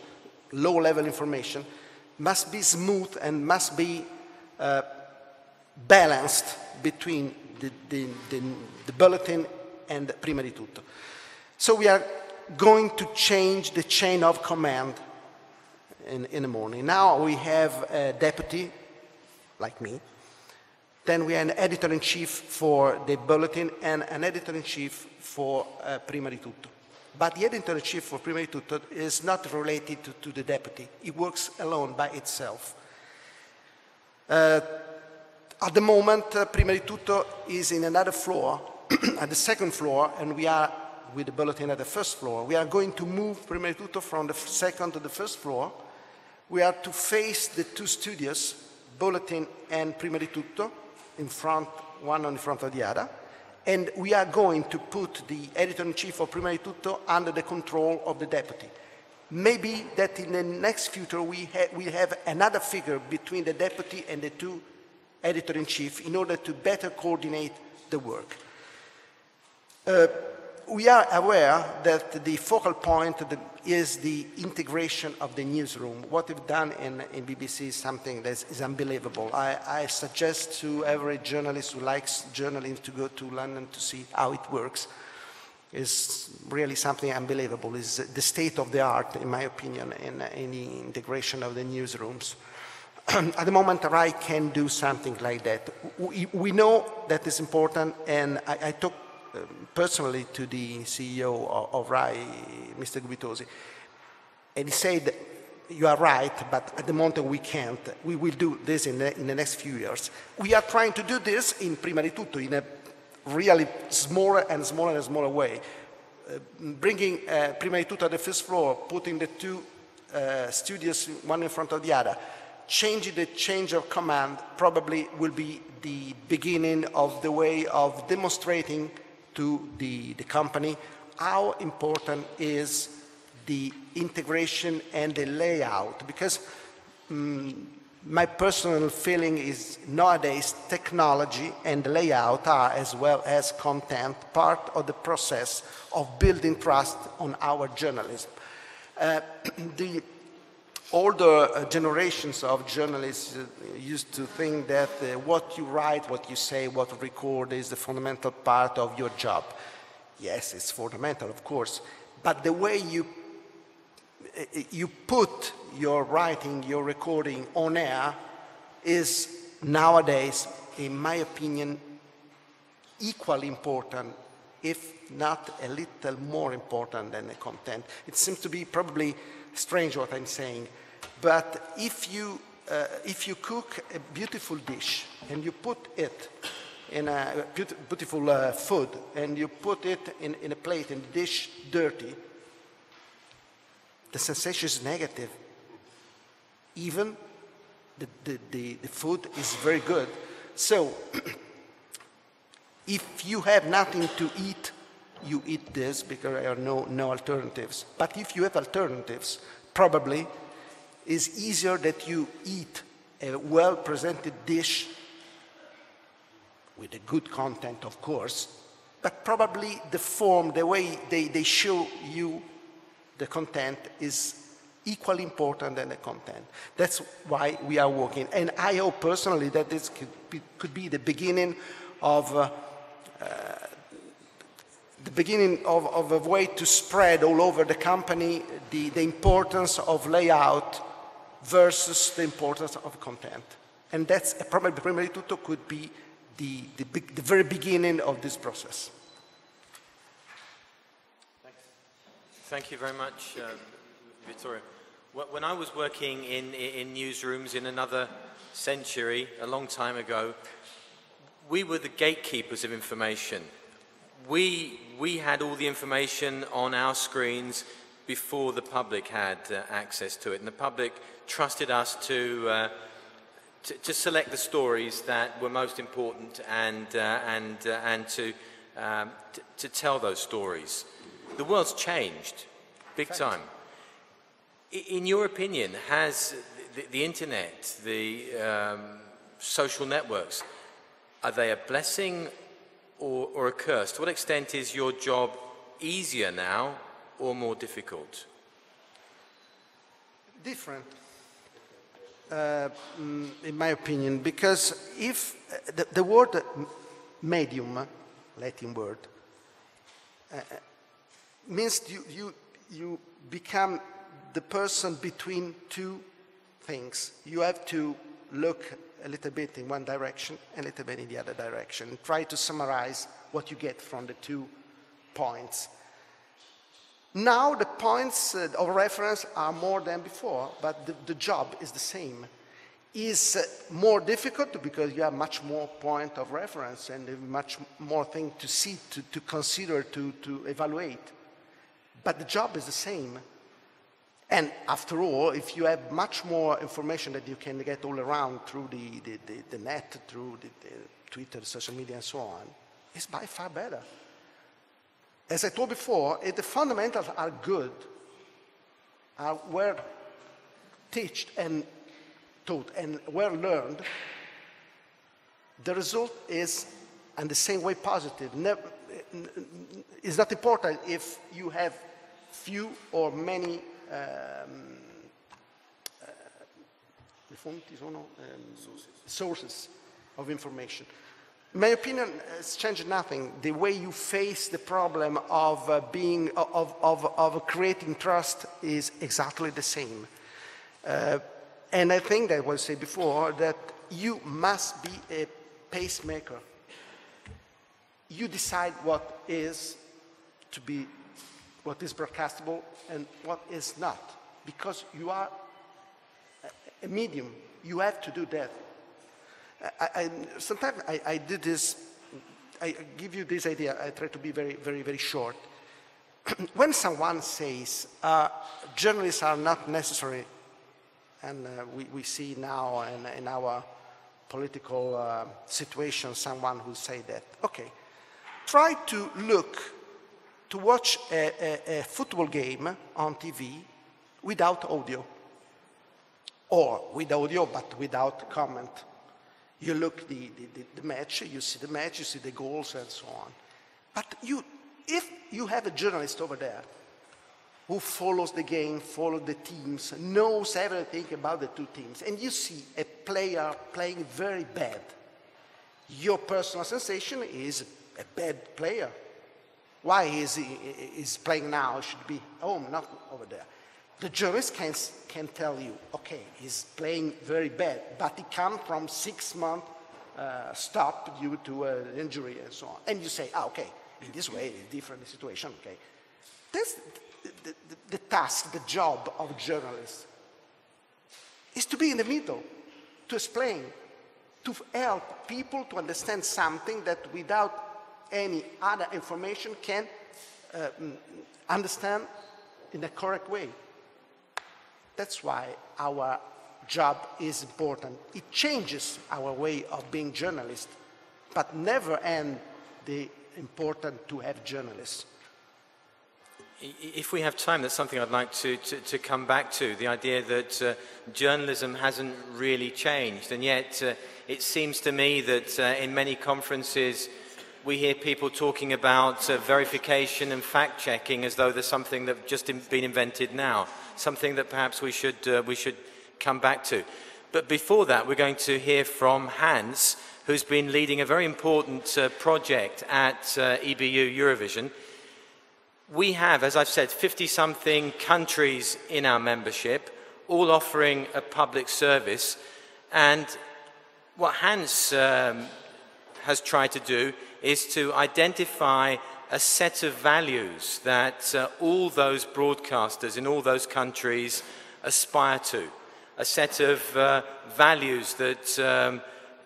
low-level information, must be smooth and must be balanced between the bulletin and Prima di Tutto. So we are going to change the chain of command in the morning. Now we have a deputy, like me. Then we have an editor-in-chief for the bulletin and an editor-in-chief for Prima di Tutto. But the editor-in-chief for Prima di Tutto is not related to the deputy. It works alone by itself. At the moment, Prima di Tutto is in another floor, at the second floor, and we are with the bulletin at the first floor. We are going to move Prima di Tutto from the second to the first floor. We are to face the 2 studios, bulletin and Prima di Tutto, in front, one in front of the other. And we are going to put the editor-in-chief of Prima di Tutto under the control of the deputy. Maybe that in the next future we have another figure between the deputy and the 2 editor-in-chief in order to better coordinate the work. We are aware that the focal point is the integration of the newsroom. What we've done in BBC is something that is unbelievable. I suggest to every journalist who likes journalism to go to London to see how it works. It's really something unbelievable. It's the state of the art, in my opinion, in the integration of the newsrooms. At the moment, RAI can do something like that. We know that is important, and I talked personally to the CEO of RAI, Mr. Gubitosi, and he said, you are right, but at the moment we can't. We will do this in the next few years. We are trying to do this in Prima di Tutto in a really smaller and smaller way. Bringing Prima di Tutto at the first floor, putting the 2 studios one in front of the other, changing the change of command probably will be the beginning of the way of demonstrating to the company how important is the integration and the layout, because my personal feeling is nowadays technology and the layout are, as well as content, part of the process of building trust on our journalism. older generations of journalists used to think that what you write, what you say, what you record is the fundamental part of your job. Yes, it's fundamental, of course, but the way you put your writing, your recording on air is nowadays, in my opinion, equally important, if not a little more important than the content. It seems to be probably strange what I'm saying, but if you cook a beautiful dish and you put it in a beautiful food and you put it in a plate and the dish dirty, the sensation is negative. Even the food is very good. So if you have nothing to eat, you eat this because there are no alternatives. But if you have alternatives, probably it's easier that you eat a well-presented dish with a good content, of course, but probably the form, the way they show you the content is equally important than the content. That's why we are working. And I hope personally that this could be the beginning of a way to spread all over the company the importance of layout versus the importance of content. And that's probably prima di tutto could be the very beginning of this process. Thank you very much, Vittorio. When I was working in newsrooms in another century, a long time ago, we were the gatekeepers of information. We had all the information on our screens before the public had access to it, and the public trusted us to select the stories that were most important and to tell those stories. The world's changed, big time. In your opinion, has the internet, the social networks, are they a blessing or a curse? To what extent is your job easier now or more difficult? Different, in my opinion, because if the word medium, Latin word, means you become the person between two things. You have to look a little bit in one direction and a little bit in the other direction and try to summarize what you get from the 2 points. Now the points of reference are more than before, but the job is the same. It's more difficult because you have much more point of reference and much more thing to see, to consider, to evaluate. But the job is the same. And after all, if you have much more information that you can get all around through the net, through the Twitter, social media, and so on, it's by far better. As I told before, if the fundamentals are good, are well taught and well learned, the result is, in the same way, positive. It's not important if you have few or many sources of information. In my opinion, it's changed nothing. The way you face the problem of creating trust is exactly the same. And I think that I will say before that you must be a pacemaker. You decide what is broadcastable and what is not, because you are a medium. You have to do that. Sometimes I did this, I give you this idea, I try to be very, very, very short. When someone says journalists are not necessary, and we see now in our political situation someone who say that, okay, try to watch a football game on TV without audio, or with audio but without comment. You look the match, you see the match, you see the goals and so on. But if you have a journalist over there who follows the game, follows the teams, knows everything about the two teams, and you see a player playing very bad, your personal sensation is a bad player. Why is he playing now? He should be home, not over there. The journalist can tell you, okay, he's playing very bad, but he comes from 6 months stop due to an injury and so on. And you say, okay, in this way, it's a different situation, okay. That's the task, the job of journalists is to be in the middle, to explain, to help people to understand something that without any other information can understand in a correct way. That's why our job is important. It changes our way of being journalists, but never end the important to have journalists. If we have time, that's something I'd like to come back to, the idea that journalism hasn't really changed, and yet it seems to me that in many conferences we hear people talking about verification and fact-checking as though there's something that's just been invented now, something that perhaps we should come back to. But before that, we're going to hear from Hans, who's been leading a very important project at EBU Eurovision. We have, as I've said, 50-something countries in our membership, all offering a public service. And what Hans has tried to do is to identify a set of values that all those broadcasters in all those countries aspire to, a set of values that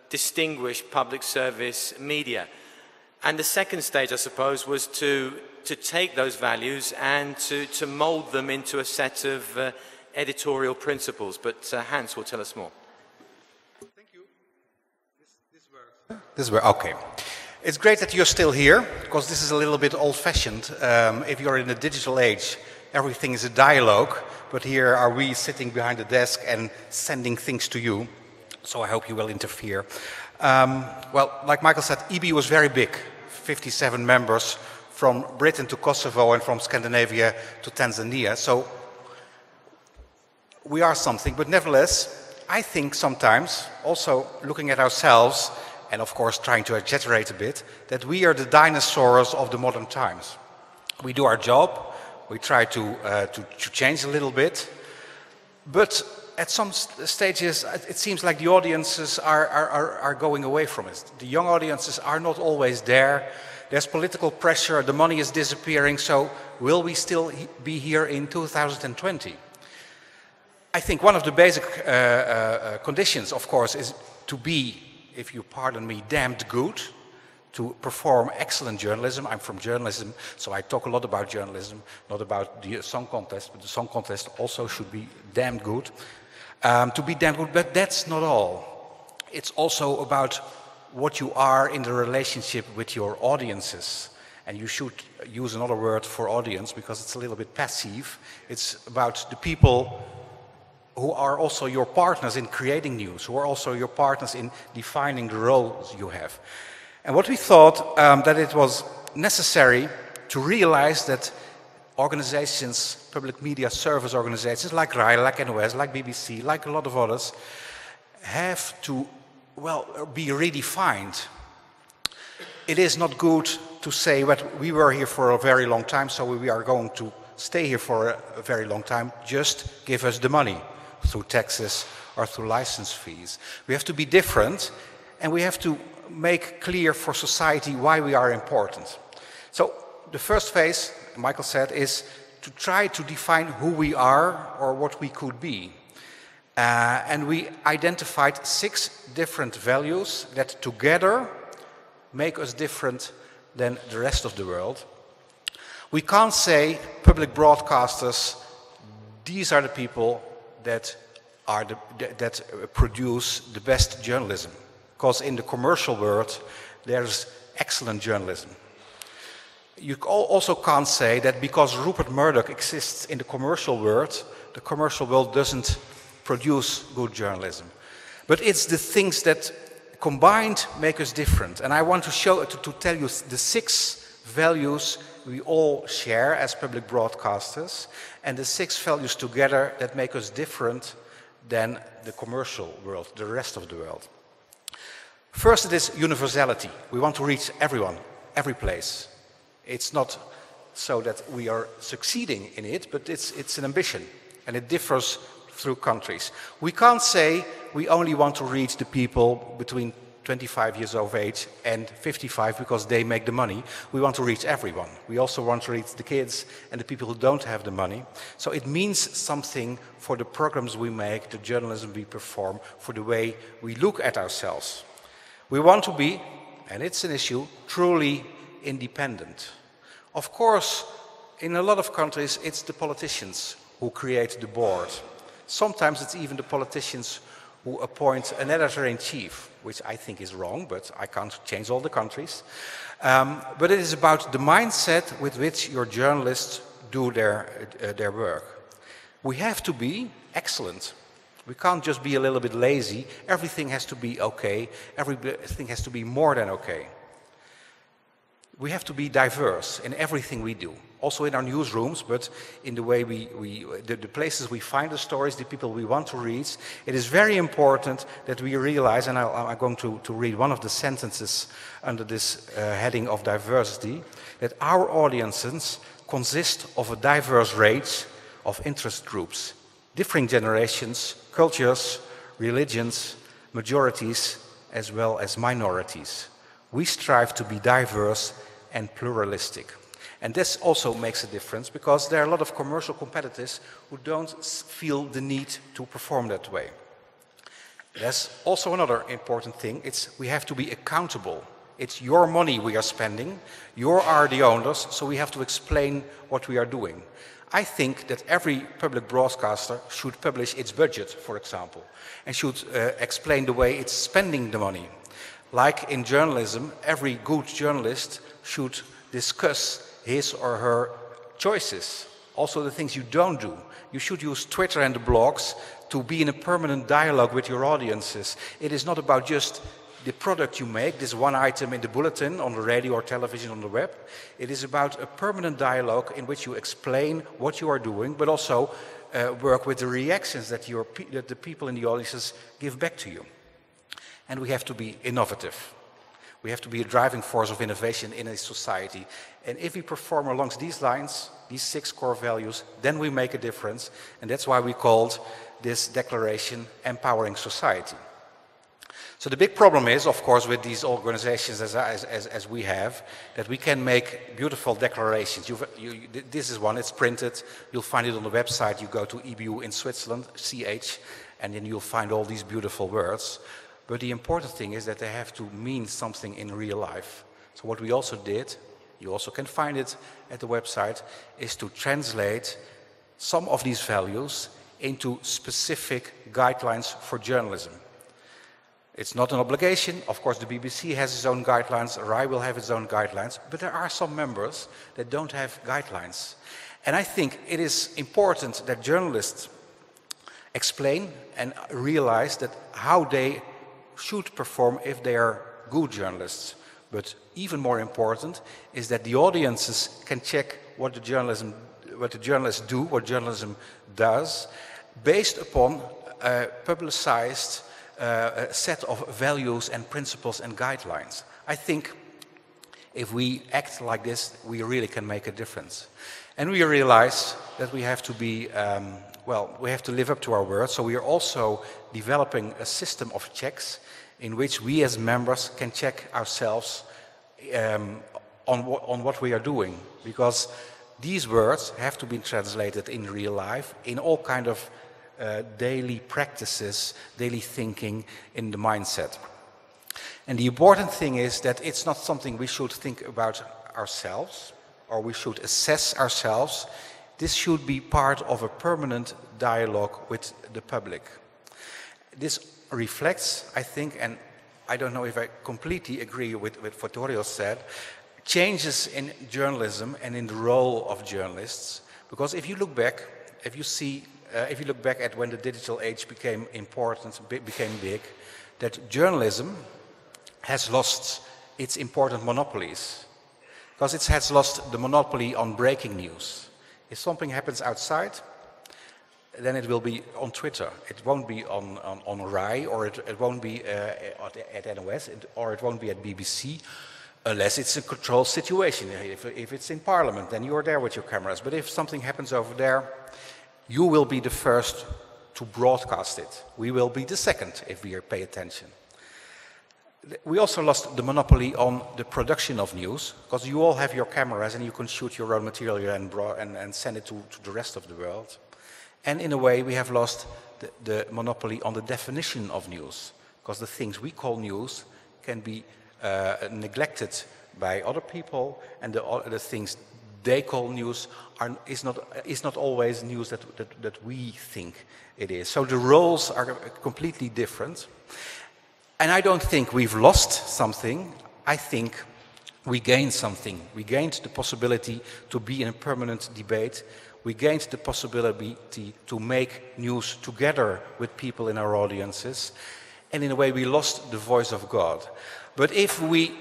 distinguish public service media. And the second stage, I suppose, was to take those values and to mould them into a set of editorial principles. But Hans will tell us more. Thank you. This works. Okay. It's great that you're still here, because this is a little bit old-fashioned. If you're in the digital age, everything is a dialogue, but here are we sitting behind the desk and sending things to you. So I hope you will interfere. Well, like Michael said, EBU was very big, 57 members, from Britain to Kosovo and from Scandinavia to Tanzania. So we are something, but nevertheless, I think sometimes, also looking at ourselves, and of course trying to exaggerate a bit, that we are the dinosaurs of the modern times. We do our job, we try to change a little bit, but at some stages it seems like the audiences are going away from us. The young audiences are not always there. There's political pressure, the money is disappearing, so will we still be here in 2020? I think one of the basic conditions, of course, is to be, if you pardon me, damned good, to perform excellent journalism. I'm from journalism, so I talk a lot about journalism, not about the song contest, but the song contest also should be damned good. To be damned good, but that's not all. It's also about what you are in the relationship with your audiences. And you should use another word for audience, because it's a little bit passive. It's about the people who are also your partners in creating news, who are also your partners in defining the roles you have. And what we thought that it was necessary to realize that organizations, public media service organizations like RAI, like NOS, like BBC, like a lot of others, have to, well, be redefined. It is not good to say that we were here for a very long time, so we are going to stay here for a very long time, just give us the money through taxes or through license fees. We have to be different, and we have to make clear for society why we are important. So the first phase, Michael said, is to try to define who we are or what we could be. And we identified 6 different values that together make us different than the rest of the world. We can't say public broadcasters, these are the people that produce the best journalism. Because in the commercial world, there's excellent journalism. You also can't say that because Rupert Murdoch exists in the commercial world doesn't produce good journalism. But it's the things that combined make us different. And I want to tell you the 6 values we all share as public broadcasters, and the 6 values together that make us different than the commercial world, the rest of the world. First, it is universality. We want to reach everyone, every place. It's not so that we are succeeding in it, but it's an ambition, and it differs through countries. We can't say we only want to reach the people between 25 years of age and 55 because they make the money. We want to reach everyone. We also want to reach the kids and the people who don't have the money. So it means something for the programs we make, the journalism we perform, for the way we look at ourselves. We want to be, and it's an issue, truly independent. Of course, in a lot of countries, it's the politicians who create the board. Sometimes it's even the politicians who appoint an editor-in-chief, which I think is wrong, but I can't change all the countries. But it is about the mindset with which your journalists do their work. We have to be excellent. We can't just be a little bit lazy. Everything has to be okay. Everything has to be more than okay. We have to be diverse in everything we do, also in our newsrooms, but in the way the places we find the stories, the people we want to reach. It is very important that we realize, and I'm going to read one of the sentences under this heading of diversity, that our audiences consist of a diverse range of interest groups, differing generations, cultures, religions, majorities, as well as minorities. We strive to be diverse and pluralistic. And this also makes a difference because there are a lot of commercial competitors who don't feel the need to perform that way. There's also another important thing, we have to be accountable. It's your money we are spending, you are the owners, so we have to explain what we are doing. I think that every public broadcaster should publish its budget, for example, and should explain the way it's spending the money. Like in journalism, every good journalist should discuss his or her choices, also the things you don't do. You should use Twitter and the blogs to be in a permanent dialogue with your audiences. It is not about just the product you make, this one item in the bulletin, on the radio or television, on the web. It is about a permanent dialogue in which you explain what you are doing, but also work with the reactions that the people in the audiences give back to you. And we have to be innovative. We have to be a driving force of innovation in a society. And if we perform along these lines, these 6 core values, then we make a difference. And that's why we called this declaration Empowering Society. So the big problem is, of course, with these organizations as we have, that we can make beautiful declarations. This is one, it's printed. You'll find it on the website. You go to EBU in Switzerland, CH, and then you'll find all these beautiful words. But the important thing is that they have to mean something in real life. So what we also did, you also can find it at the website, is to translate some of these values into specific guidelines for journalism. It's not an obligation. Of course, the BBC has its own guidelines, RAI will have its own guidelines, but there are some members that don't have guidelines. And I think it is important that journalists explain and realize that how they should perform if they are good journalists. But even more important is that the audiences can check what the journalists do, what journalism does, based upon a publicized set of values and principles and guidelines. I think if we act like this, we really can make a difference. And we realize that we have to be, we have to live up to our word. So we are also developing a system of checks in which we as members can check ourselves on what we are doing. Because these words have to be translated in real life, in all kind of daily practices, daily thinking, in the mindset. And the important thing is that it's not something we should think about ourselves, or we should assess ourselves. This should be part of a permanent dialogue with the public. This reflects, I think, and I don't know if I completely agree with what Vittorio said, changes in journalism and in the role of journalists. Because if you look back, if you look back at when the digital age became important, became big, that journalism has lost its important monopolies. because it has lost the monopoly on breaking news. If something happens outside, then it will be on Twitter. It won't be on Rai, or it won't be at NOS, or it won't be at BBC, unless it's a controlled situation. If it's in Parliament, then you're there with your cameras. But if something happens over there, you will be the first to broadcast it. We will be the second if we pay attention. We also lost the monopoly on the production of news, because you all have your cameras and you can shoot your own material and send it to the rest of the world. And in a way, we have lost the monopoly on the definition of news, because the things we call news can be neglected by other people, and the things they call news is not always news that we think it is. So the roles are completely different. And I don't think we've lost something. I think we gained something. We gained the possibility to be in a permanent debate. We gained the possibility to make news together with people in our audiences. And in a way, we lost the voice of God. But if we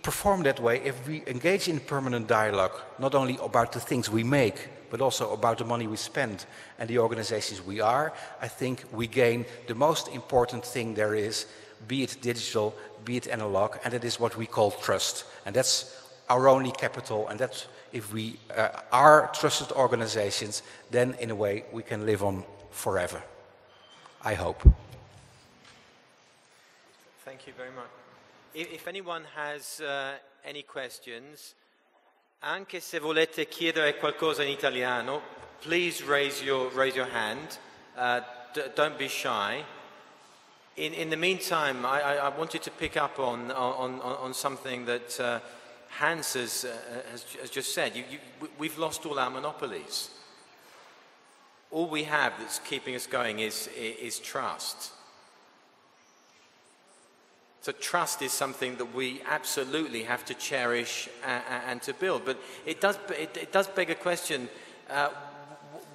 perform that way, if we engage in permanent dialogue, not only about the things we make, but also about the money we spend and the organizations we are, I think we gain the most important thing there is, be it digital, be it analog, and that is what we call trust. And that's our only capital, and that's, if we are trusted organizations, then in a way we can live on forever. I hope. Thank you very much. If anyone has any questions, anche se volete chiedere qualcosa in italiano, please raise your hand. Don't be shy. In the meantime, I wanted to pick up on something that Hans has just said. We've lost all our monopolies. All we have that's keeping us going is trust. So trust is something that we absolutely have to cherish and to build. But it does beg a question,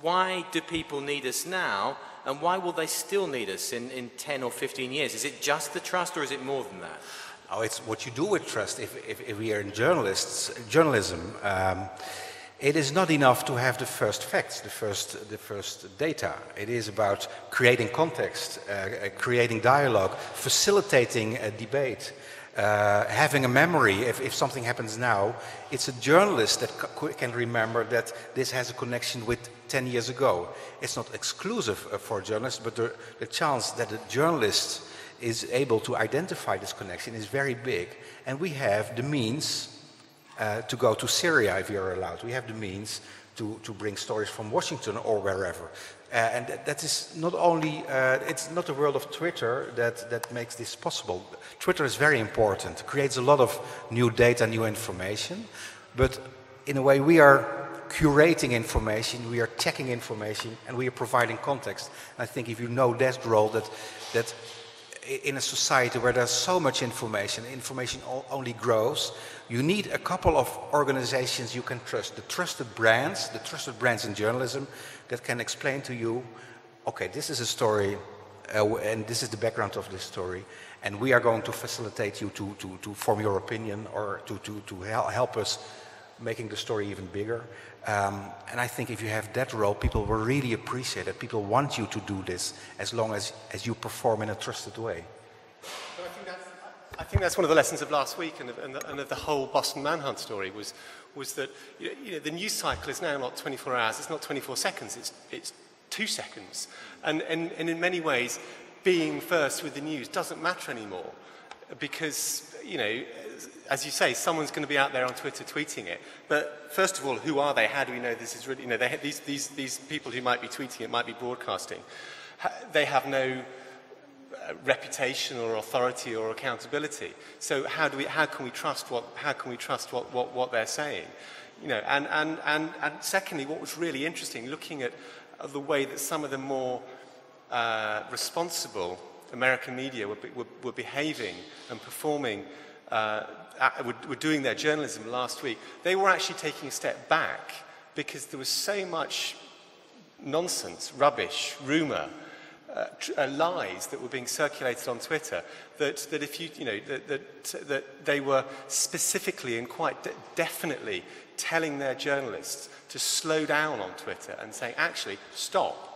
why do people need us now? And why will they still need us in 10 or 15 years? Is it just the trust, or is it more than that? Oh, it's what you do with trust. If we are in journalism, it is not enough to have the first facts, the first data. It is about creating context, creating dialogue, facilitating a debate, having a memory. If something happens now, it's a journalist that can remember that this has a connection with 10 years ago. It's not exclusive for journalists, but the chance that a journalist is able to identify this connection is very big. And we have the means to go to Syria if you're allowed. We have the means to bring stories from Washington or wherever. And that is not only, it's not the world of Twitter that makes this possible. Twitter is very important, creates a lot of new data, new information, but in a way we are curating information, we are checking information, and we are providing context. And I think if you know that role, that in a society where there's so much information only grows, you need a couple of organizations you can trust. The trusted brands in journalism that can explain to you, okay, this is a story, and this is the background of this story, and we are going to facilitate you to form your opinion, or to help us making the story even bigger. And I think if you have that role, people will really appreciate it. People want you to do this as long as you perform in a trusted way. But I think that's one of the lessons of last week and of the whole Boston Manhunt story was that the news cycle is now not 24 hours, it's not 24 seconds, it's 2 seconds. And in many ways, being first with the news doesn't matter anymore because, as you say, someone's going to be out there on Twitter tweeting it. But first of all, who are they? How do we know this is really, these people who might be tweeting it, might be broadcasting, they have no reputation or authority or accountability. So how can we trust what they're saying? And secondly, what was really interesting, looking at the way that some of the more responsible American media were behaving and performing, were doing their journalism last week, they were actually taking a step back because there was so much nonsense, rubbish, rumour, lies that were being circulated on Twitter, that if that they were specifically and quite definitely telling their journalists to slow down on Twitter and saying, actually, stop.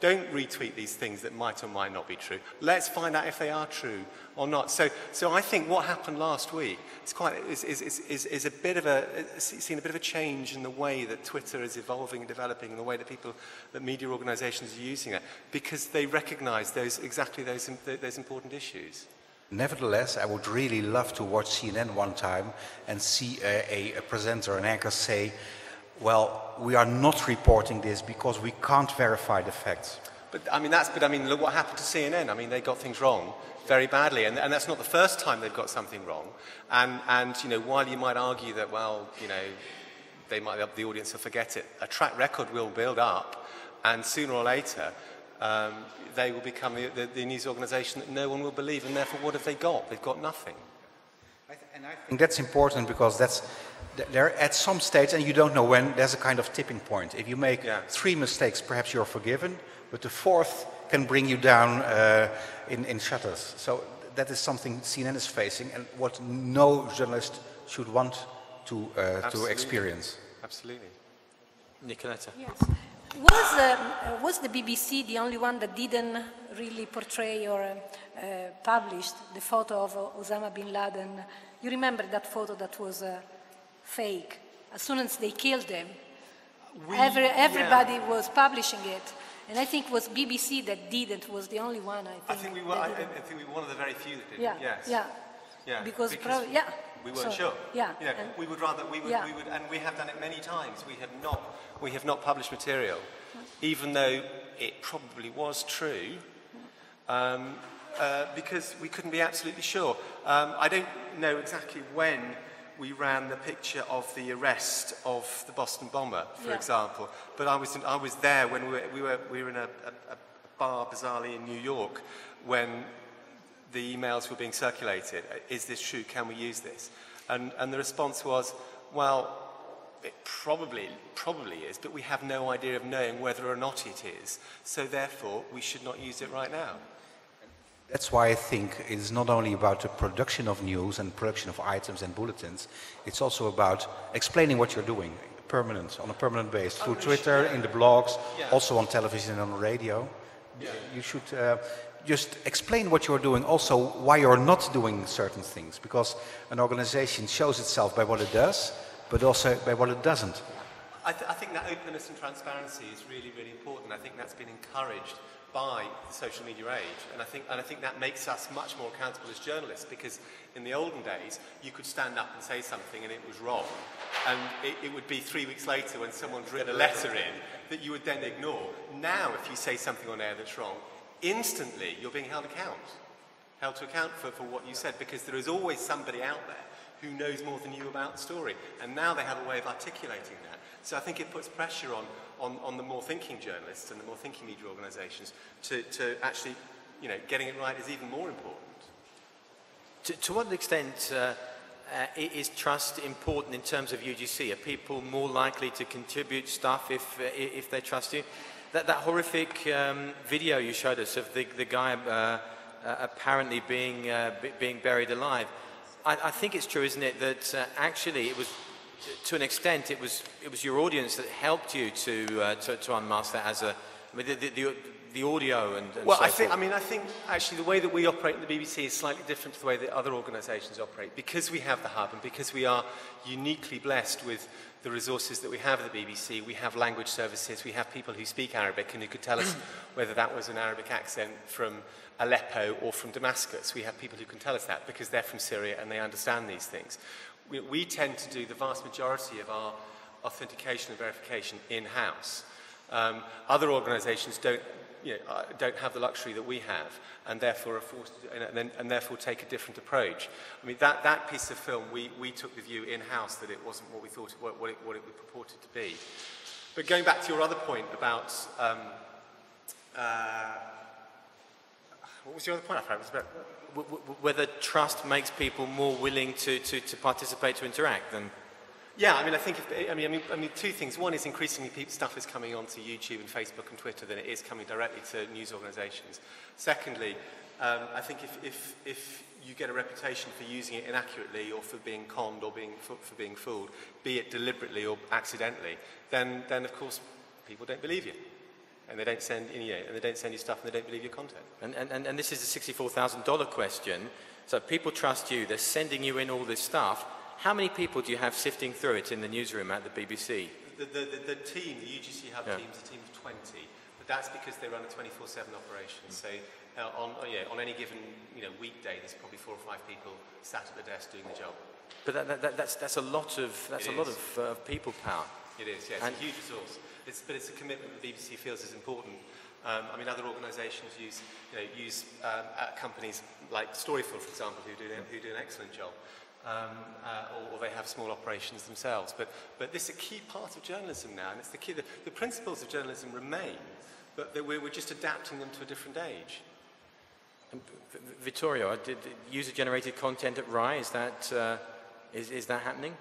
Don't retweet these things that might or might not be true. Let's find out if they are true or not. So I think what happened last week is a bit of seen a bit of a change in the way that Twitter is evolving and developing, and the way that media organisations are using it, because they recognise exactly those important issues. Nevertheless, I would really love to watch CNN one time and see a presenter, an anchor say, well, we are not reporting this because we can't verify the facts. But I mean, look what happened to CNN. I mean, they got things wrong very badly, and that's not the first time they've got something wrong. And while you might argue that, well, the audience will forget it, a track record will build up, and sooner or later, they will become the news organisation that no one will believe, and therefore, what have they got? They've got nothing. And I think that's important, because there at some stage, and you don't know when, there's a kind of tipping point. If you make 3 mistakes, perhaps you're forgiven, but the 4th can bring you down in shutters. So that is something CNN is facing, and what no journalist should want to experience. Absolutely. Nicoletta. Yes. Was the BBC the only one that didn't really portray or publish the photo of Osama bin Laden? You remember that photo that was fake? As soon as they killed him, everybody was publishing it. And I think it was BBC that didn't, was the only one, I think we were one of the very few that didn't, yes. Yeah. Because we weren't sure. Yeah. We would rather, and we have done it many times. We have not published material, even though it probably was true, because we couldn't be absolutely sure. I don't know exactly when we ran the picture of the arrest of the Boston bomber, for example, but I was there when we were in a bar, bizarrely, in New York, when the emails were being circulated. Is this true? Can we use this? And the response was, well, it probably is, but we have no idea of knowing whether or not it is. So therefore, we should not use it right now. That's why I think it is not only about the production of news and production of items and bulletins, it's also about explaining what you're doing on a permanent basis, through Twitter, in the blogs, also on television and on the radio. You should just explain what you're doing, also why you're not doing certain things, because an organization shows itself by what it does, but also by what it doesn't. I think that openness and transparency is really, really important. I think that's been encouraged by the social media age, and I think that makes us much more accountable as journalists, because in the olden days you could stand up and say something and it was wrong, and it would be 3 weeks later when someone's written a letter in that you would then ignore. Now if you say something on air that's wrong, instantly you're being held to account for what you said, because there is always somebody out there who knows more than you about the story, and now they have a way of articulating that. So I think it puts pressure on the more thinking journalists and the more thinking media organisations to actually, getting it right is even more important. To what extent is trust important in terms of UGC? Are people more likely to contribute stuff if they trust you? That horrific video you showed us of the guy apparently being buried alive. I think it's true, isn't it, that actually it was, to an extent, it was your audience that helped you to unmask that as the audio and well, so I think actually the way that we operate in the BBC is slightly different to the way that other organisations operate, because we have the hub and because we are uniquely blessed with the resources that we have at the BBC. We have language services, we have people who speak Arabic and who could tell us whether that was an Arabic accent from Aleppo or from Damascus. We have people who can tell us that because they're from Syria and they understand these things. We tend to do the vast majority of our authentication and verification in-house. Other organisations don't have the luxury that we have, and therefore are forced to, and therefore take a different approach. I mean, that piece of film, we took the view in-house that it wasn't what we thought what it purported to be. But going back to your other point about what was your other point? I forgot. It was about whether trust makes people more willing to participate, to interact, than Yeah, I mean, I think, two things. One is increasingly stuff is coming onto YouTube and Facebook and Twitter than it is coming directly to news organisations. Secondly, I think if you get a reputation for using it inaccurately or for being conned or for being fooled, be it deliberately or accidentally, then of course people don't believe you. And they don't send you stuff and they don't believe your content. And this is the $64,000 question. So people trust you, they're sending you in all this stuff. How many people do you have sifting through it in the newsroom at the BBC? The team, the UGC Hub team is a team of 20, but that's because they run a 24/7 operation. So on any given weekday, there's probably 4 or 5 people sat at the desk doing the job. But that's a lot of people power. It is, yes, it's a huge resource. But it's a commitment the BBC feels is important. I mean, other organisations use companies like Storyful, for example, who do an excellent job. Or they have small operations themselves. But this is a key part of journalism now, and it's the key. The principles of journalism remain, but we're just adapting them to a different age. Vittorio, did user-generated content at RAI, is that happening?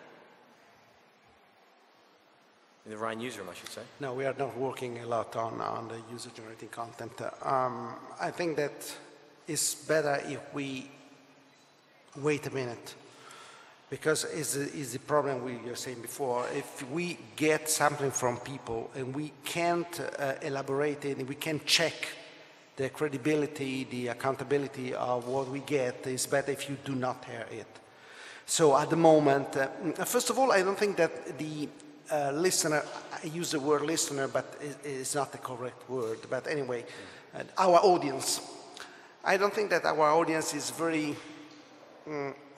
In the RAI newsroom, I should say. No, we are not working a lot on the user-generated content. I think that it's better if we wait a minute. Because is the problem we were saying before. If we get something from people and we can't elaborate it, we can't check the credibility, the accountability of what we get, it's better if you do not hear it. So at the moment, first of all, I don't think that the listener, I use the word listener, but it's not the correct word. But anyway, our audience, I don't think that our audience is very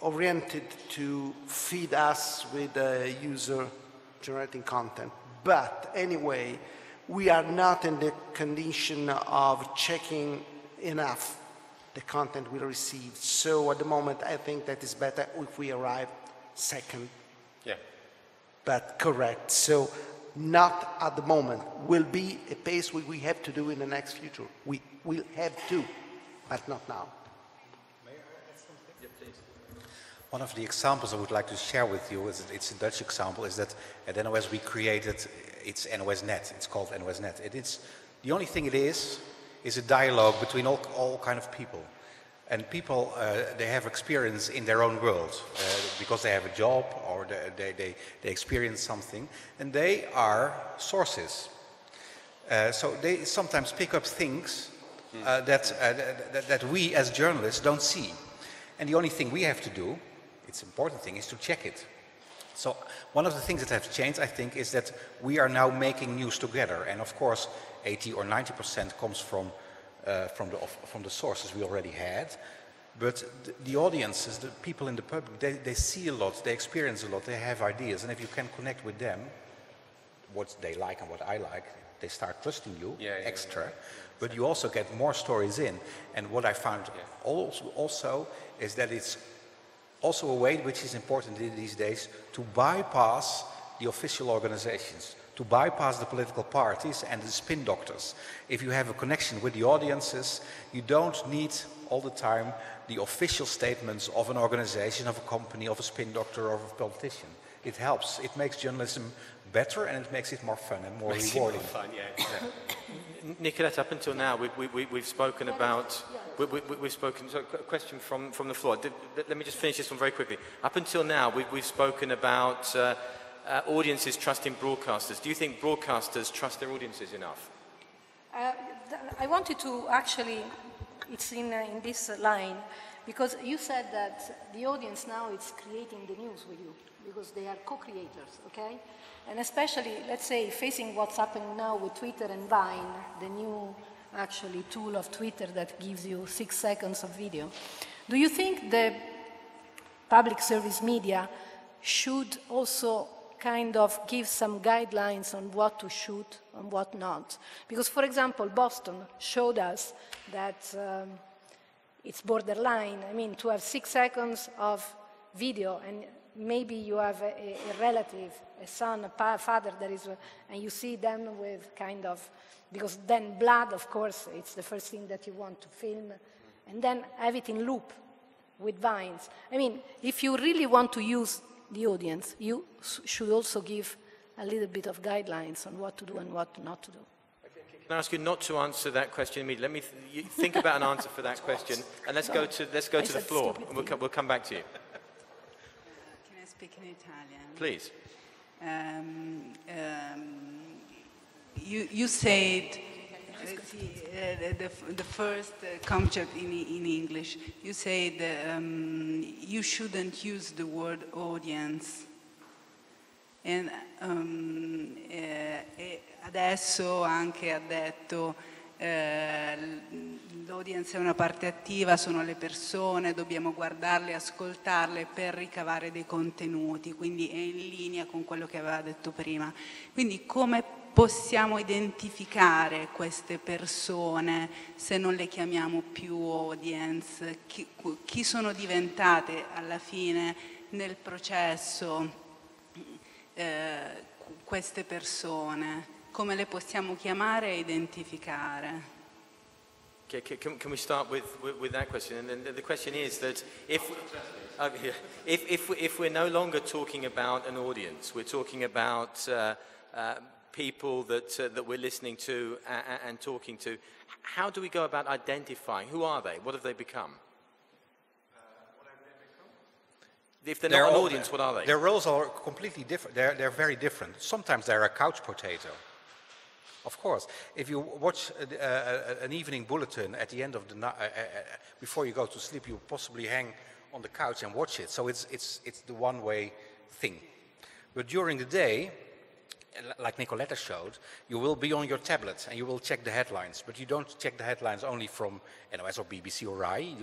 oriented to feed us with user-generating content. But anyway, we are not in the condition of checking enough the content we receive. So at the moment, I think that it's better if we arrive second. Yeah. But correct. So not at the moment. Will be a pace we have to do in the next future. We will have to, but not now. One of the examples I would like to share with you, it's a Dutch example, is that at NOS we created, it's NOS Net, it's called NOS Net. The only thing it is a dialogue between all kind of people. And people, they have experience in their own world, because they have a job or they experience something, and they are sources. So they sometimes pick up things that we as journalists don't see. And the only thing we have to do, it's an important thing, is to check it. So one of the things that has changed, I think, is that we are now making news together. And of course, 80 or 90% comes from the sources we already had. But the audiences, the people in the public, they see a lot, they experience a lot, they have ideas. And if you can connect with them, what they like and what I like, they start trusting you extra. But you also get more stories in. And what I found also is that it's also a way which is important these days to bypass the official organizations, to bypass the political parties and the spin doctors. If you have a connection with the audiences, you don't need all the time the official statements of an organization, of a company, of a spin doctor, or of a politician. It helps. It makes journalism better and it makes it more fun and more rewarding. Nicoletta, up until now, we've spoken about. We've spoken. So, a question from the floor. Let me just finish this one very quickly. Up until now, we've spoken about audiences trusting broadcasters. Do you think broadcasters trust their audiences enough? I wanted to actually. It's in this line because you said that the audience now is creating the news with you because they are co-creators. Okay. And especially, let's say, facing what's happening now with Twitter and Vine, the new, actually, tool of Twitter that gives you 6 seconds of video. Do you think the public service media should also kind of give some guidelines on what to shoot and what not? Because, for example, Boston showed us that it's borderline. I mean, to have 6 seconds of video and maybe you have a relative, a son, a father that is, and you see them with kind of, because then blood, of course, it's the first thing that you want to film, and then have it in loop with vines. I mean, if you really want to use the audience. You should also give a little bit of guidelines on what to do and what not to do. Can I ask you not to answer that question immediately? Let me you think about an answer for that question, and let's go to the floor, and we'll come back to you. Can I speak in Italian? Please. You said the first concept in English. You said you shouldn't use the word audience. And adesso anche ha detto l'audience è una parte attiva, sono le persone, dobbiamo guardarle, ascoltarle per ricavare dei contenuti, quindi è in linea con quello che aveva detto prima. Quindi come possiamo identificare queste persone se non le chiamiamo più audience? Chi sono diventate alla fine nel processo queste persone? Come le possiamo chiamare e identificare? Okay, can we start with that question? And the question is that if we're no longer talking about an audience, we're talking about people that we're listening to and talking to, how do we go about identifying? Who are they? What have they become? If they're not an audience, what are they? Their roles are completely different. They're very different. Sometimes they're a couch potato. Of course, if you watch an evening bulletin at the end of the night, before you go to sleep, you possibly hang on the couch and watch it. So it's the one-way thing. But during the day, like Nicoletta showed, you will be on your tablet and you will check the headlines. But you don't check the headlines only from NOS or BBC or RAI.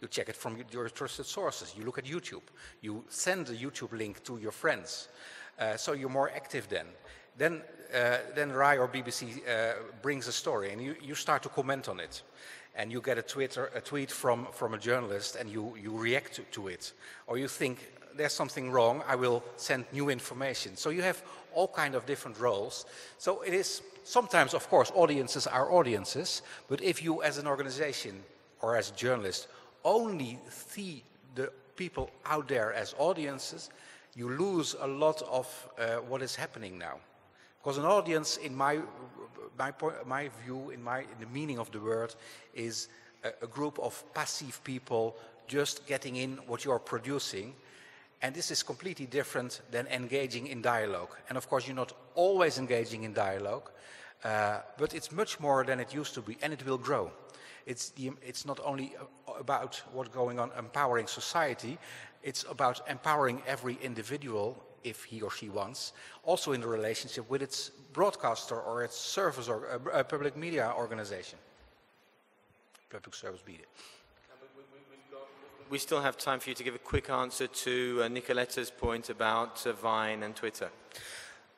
You check it from your trusted sources. You look at YouTube. You send the YouTube link to your friends. So you're more active then. Then RAI or BBC brings a story and you start to comment on it. And you get a tweet from a journalist and you react to it. Or you think, there's something wrong, I will send new information. So you have all kind of different roles. So it is, sometimes of course audiences are audiences, but if you as an organization or as a journalist only see the people out there as audiences, you lose a lot of what is happening now. Because an audience, in my view, in the meaning of the word, is a group of passive people just getting in what you're producing. And this is completely different than engaging in dialogue. And of course, you're not always engaging in dialogue, but it's much more than it used to be, and it will grow. It's not only about what's going on empowering society, it's about empowering every individual, if he or she wants, also in the relationship with its broadcaster or its service or a public media organization. Public service media. We still have time for you to give a quick answer to Nicoletta's point about Vine and Twitter.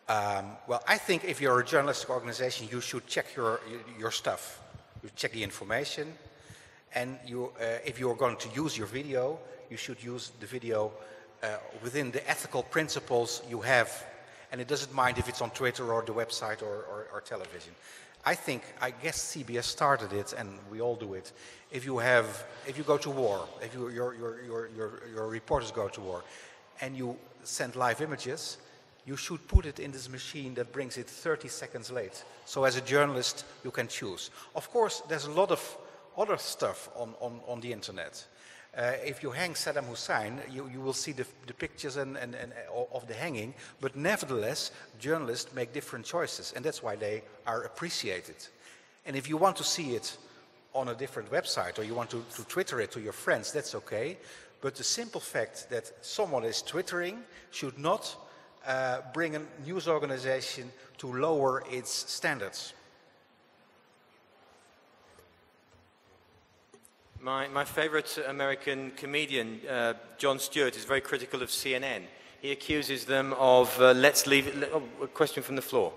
Well, I think if you're a journalistic organization, you should check your stuff. You check the information, and if you're going to use your video, you should use the video within the ethical principles you have, and it doesn't mind if it's on Twitter or the website or television. I guess CBS started it, and we all do it. If you go to war, if your reporters go to war, and you send live images, you should put it in this machine that brings it 30 seconds late. So as a journalist, you can choose. Of course, there's a lot of other stuff on the internet. If you hang Saddam Hussein, you will see the pictures and of the hanging, but nevertheless, journalists make different choices, and that's why they are appreciated. And if you want to see it on a different website, or you want to Twitter it to your friends, that's okay. But the simple fact that someone is Twittering should not bring a news organization to lower its standards. My favorite American comedian, Jon Stewart, is very critical of CNN. He accuses them of, let's leave it, a question from the floor.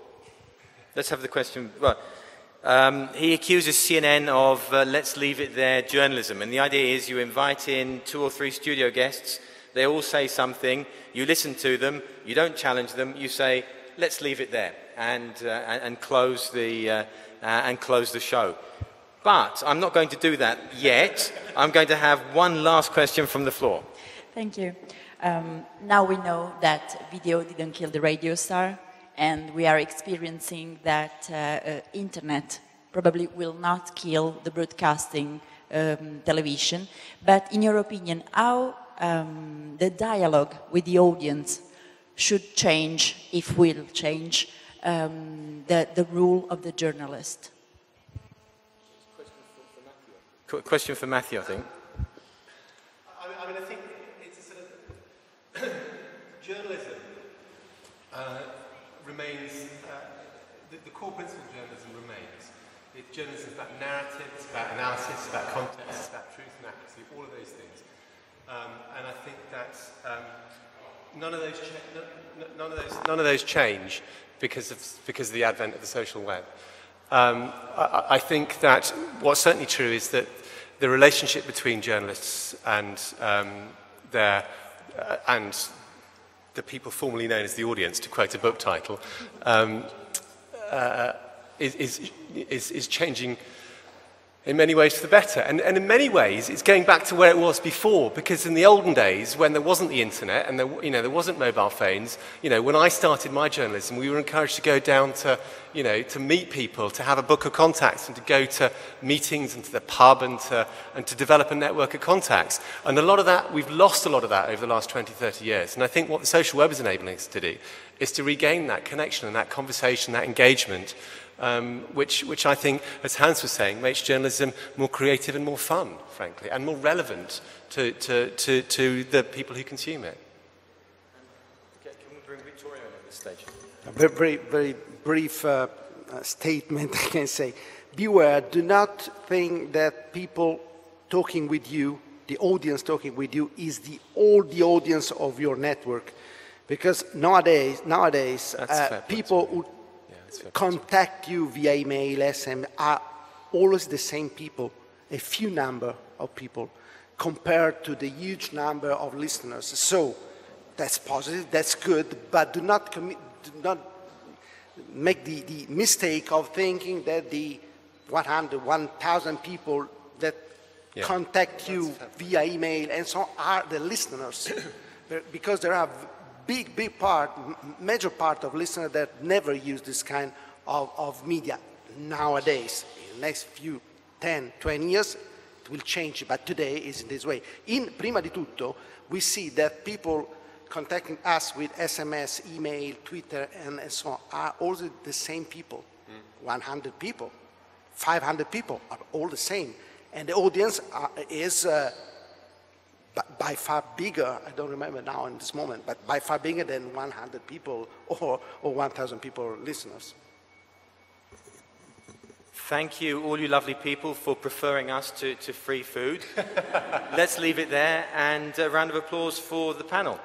Let's have the question. Well, he accuses CNN of, let's leave it there, journalism. And the idea is you invite in 2 or 3 studio guests, they all say something, you listen to them, you don't challenge them, you say, let's leave it there, and close the show. But I'm not going to do that yet. I'm going to have one last question from the floor. Thank you. Now we know that video didn't kill the radio star, and we are experiencing that internet probably will not kill the broadcasting television. But in your opinion, how the dialogue with the audience should change, if will change, the role of the journalist? Question for Matthew, I think. I mean, I think it's a sort of journalism remains, the core principle of journalism remains. Journalism is about narrative, it's about analysis, it's about context, it's about truth and accuracy, all of those things. And I think that none of those change because of the advent of the social web. I think that what's certainly true is that the relationship between journalists and the people formerly known as the audience, to quote a book title, is changing in many ways for the better. And in many ways, it's going back to where it was before, because in the olden days, when there wasn't the internet and there wasn't mobile phones, when I started my journalism, we were encouraged to go down to, to meet people, to have a book of contacts, and to go to meetings and to the pub and to develop a network of contacts. And a lot of that, we've lost a lot of that over the last 20, 30 years. And I think what the social web is enabling us to do is to regain that connection and that conversation, that engagement, which I think, as Hans was saying, makes journalism more creative and more fun, frankly, and more relevant to the people who consume it. Okay, can we bring Vittorio on this stage? A very, very brief statement, I can say. Beware, do not think that people talking with you, the audience talking with you, is all the audience of your network. Because nowadays people who contact you via email, SMS, are always the same people, a few number of people, compared to the huge number of listeners. So that's positive, that's good, but do not make the mistake of thinking that the 100, 1,000 people that contact you via email and so on are the listeners. Because there are major part of listeners that never use this kind of media nowadays. In the next few 10, 20 years, it will change, but today is in this way. Prima di tutto, we see that people contacting us with SMS, email, Twitter, and so on are also the same people. 100 people, 500 people are all the same. And the audience is by far bigger, I don't remember now in this moment, but by far bigger than 100 people or 1,000 people listeners. Thank you, all you lovely people, for preferring us to free food. Let's leave it there, and a round of applause for the panel.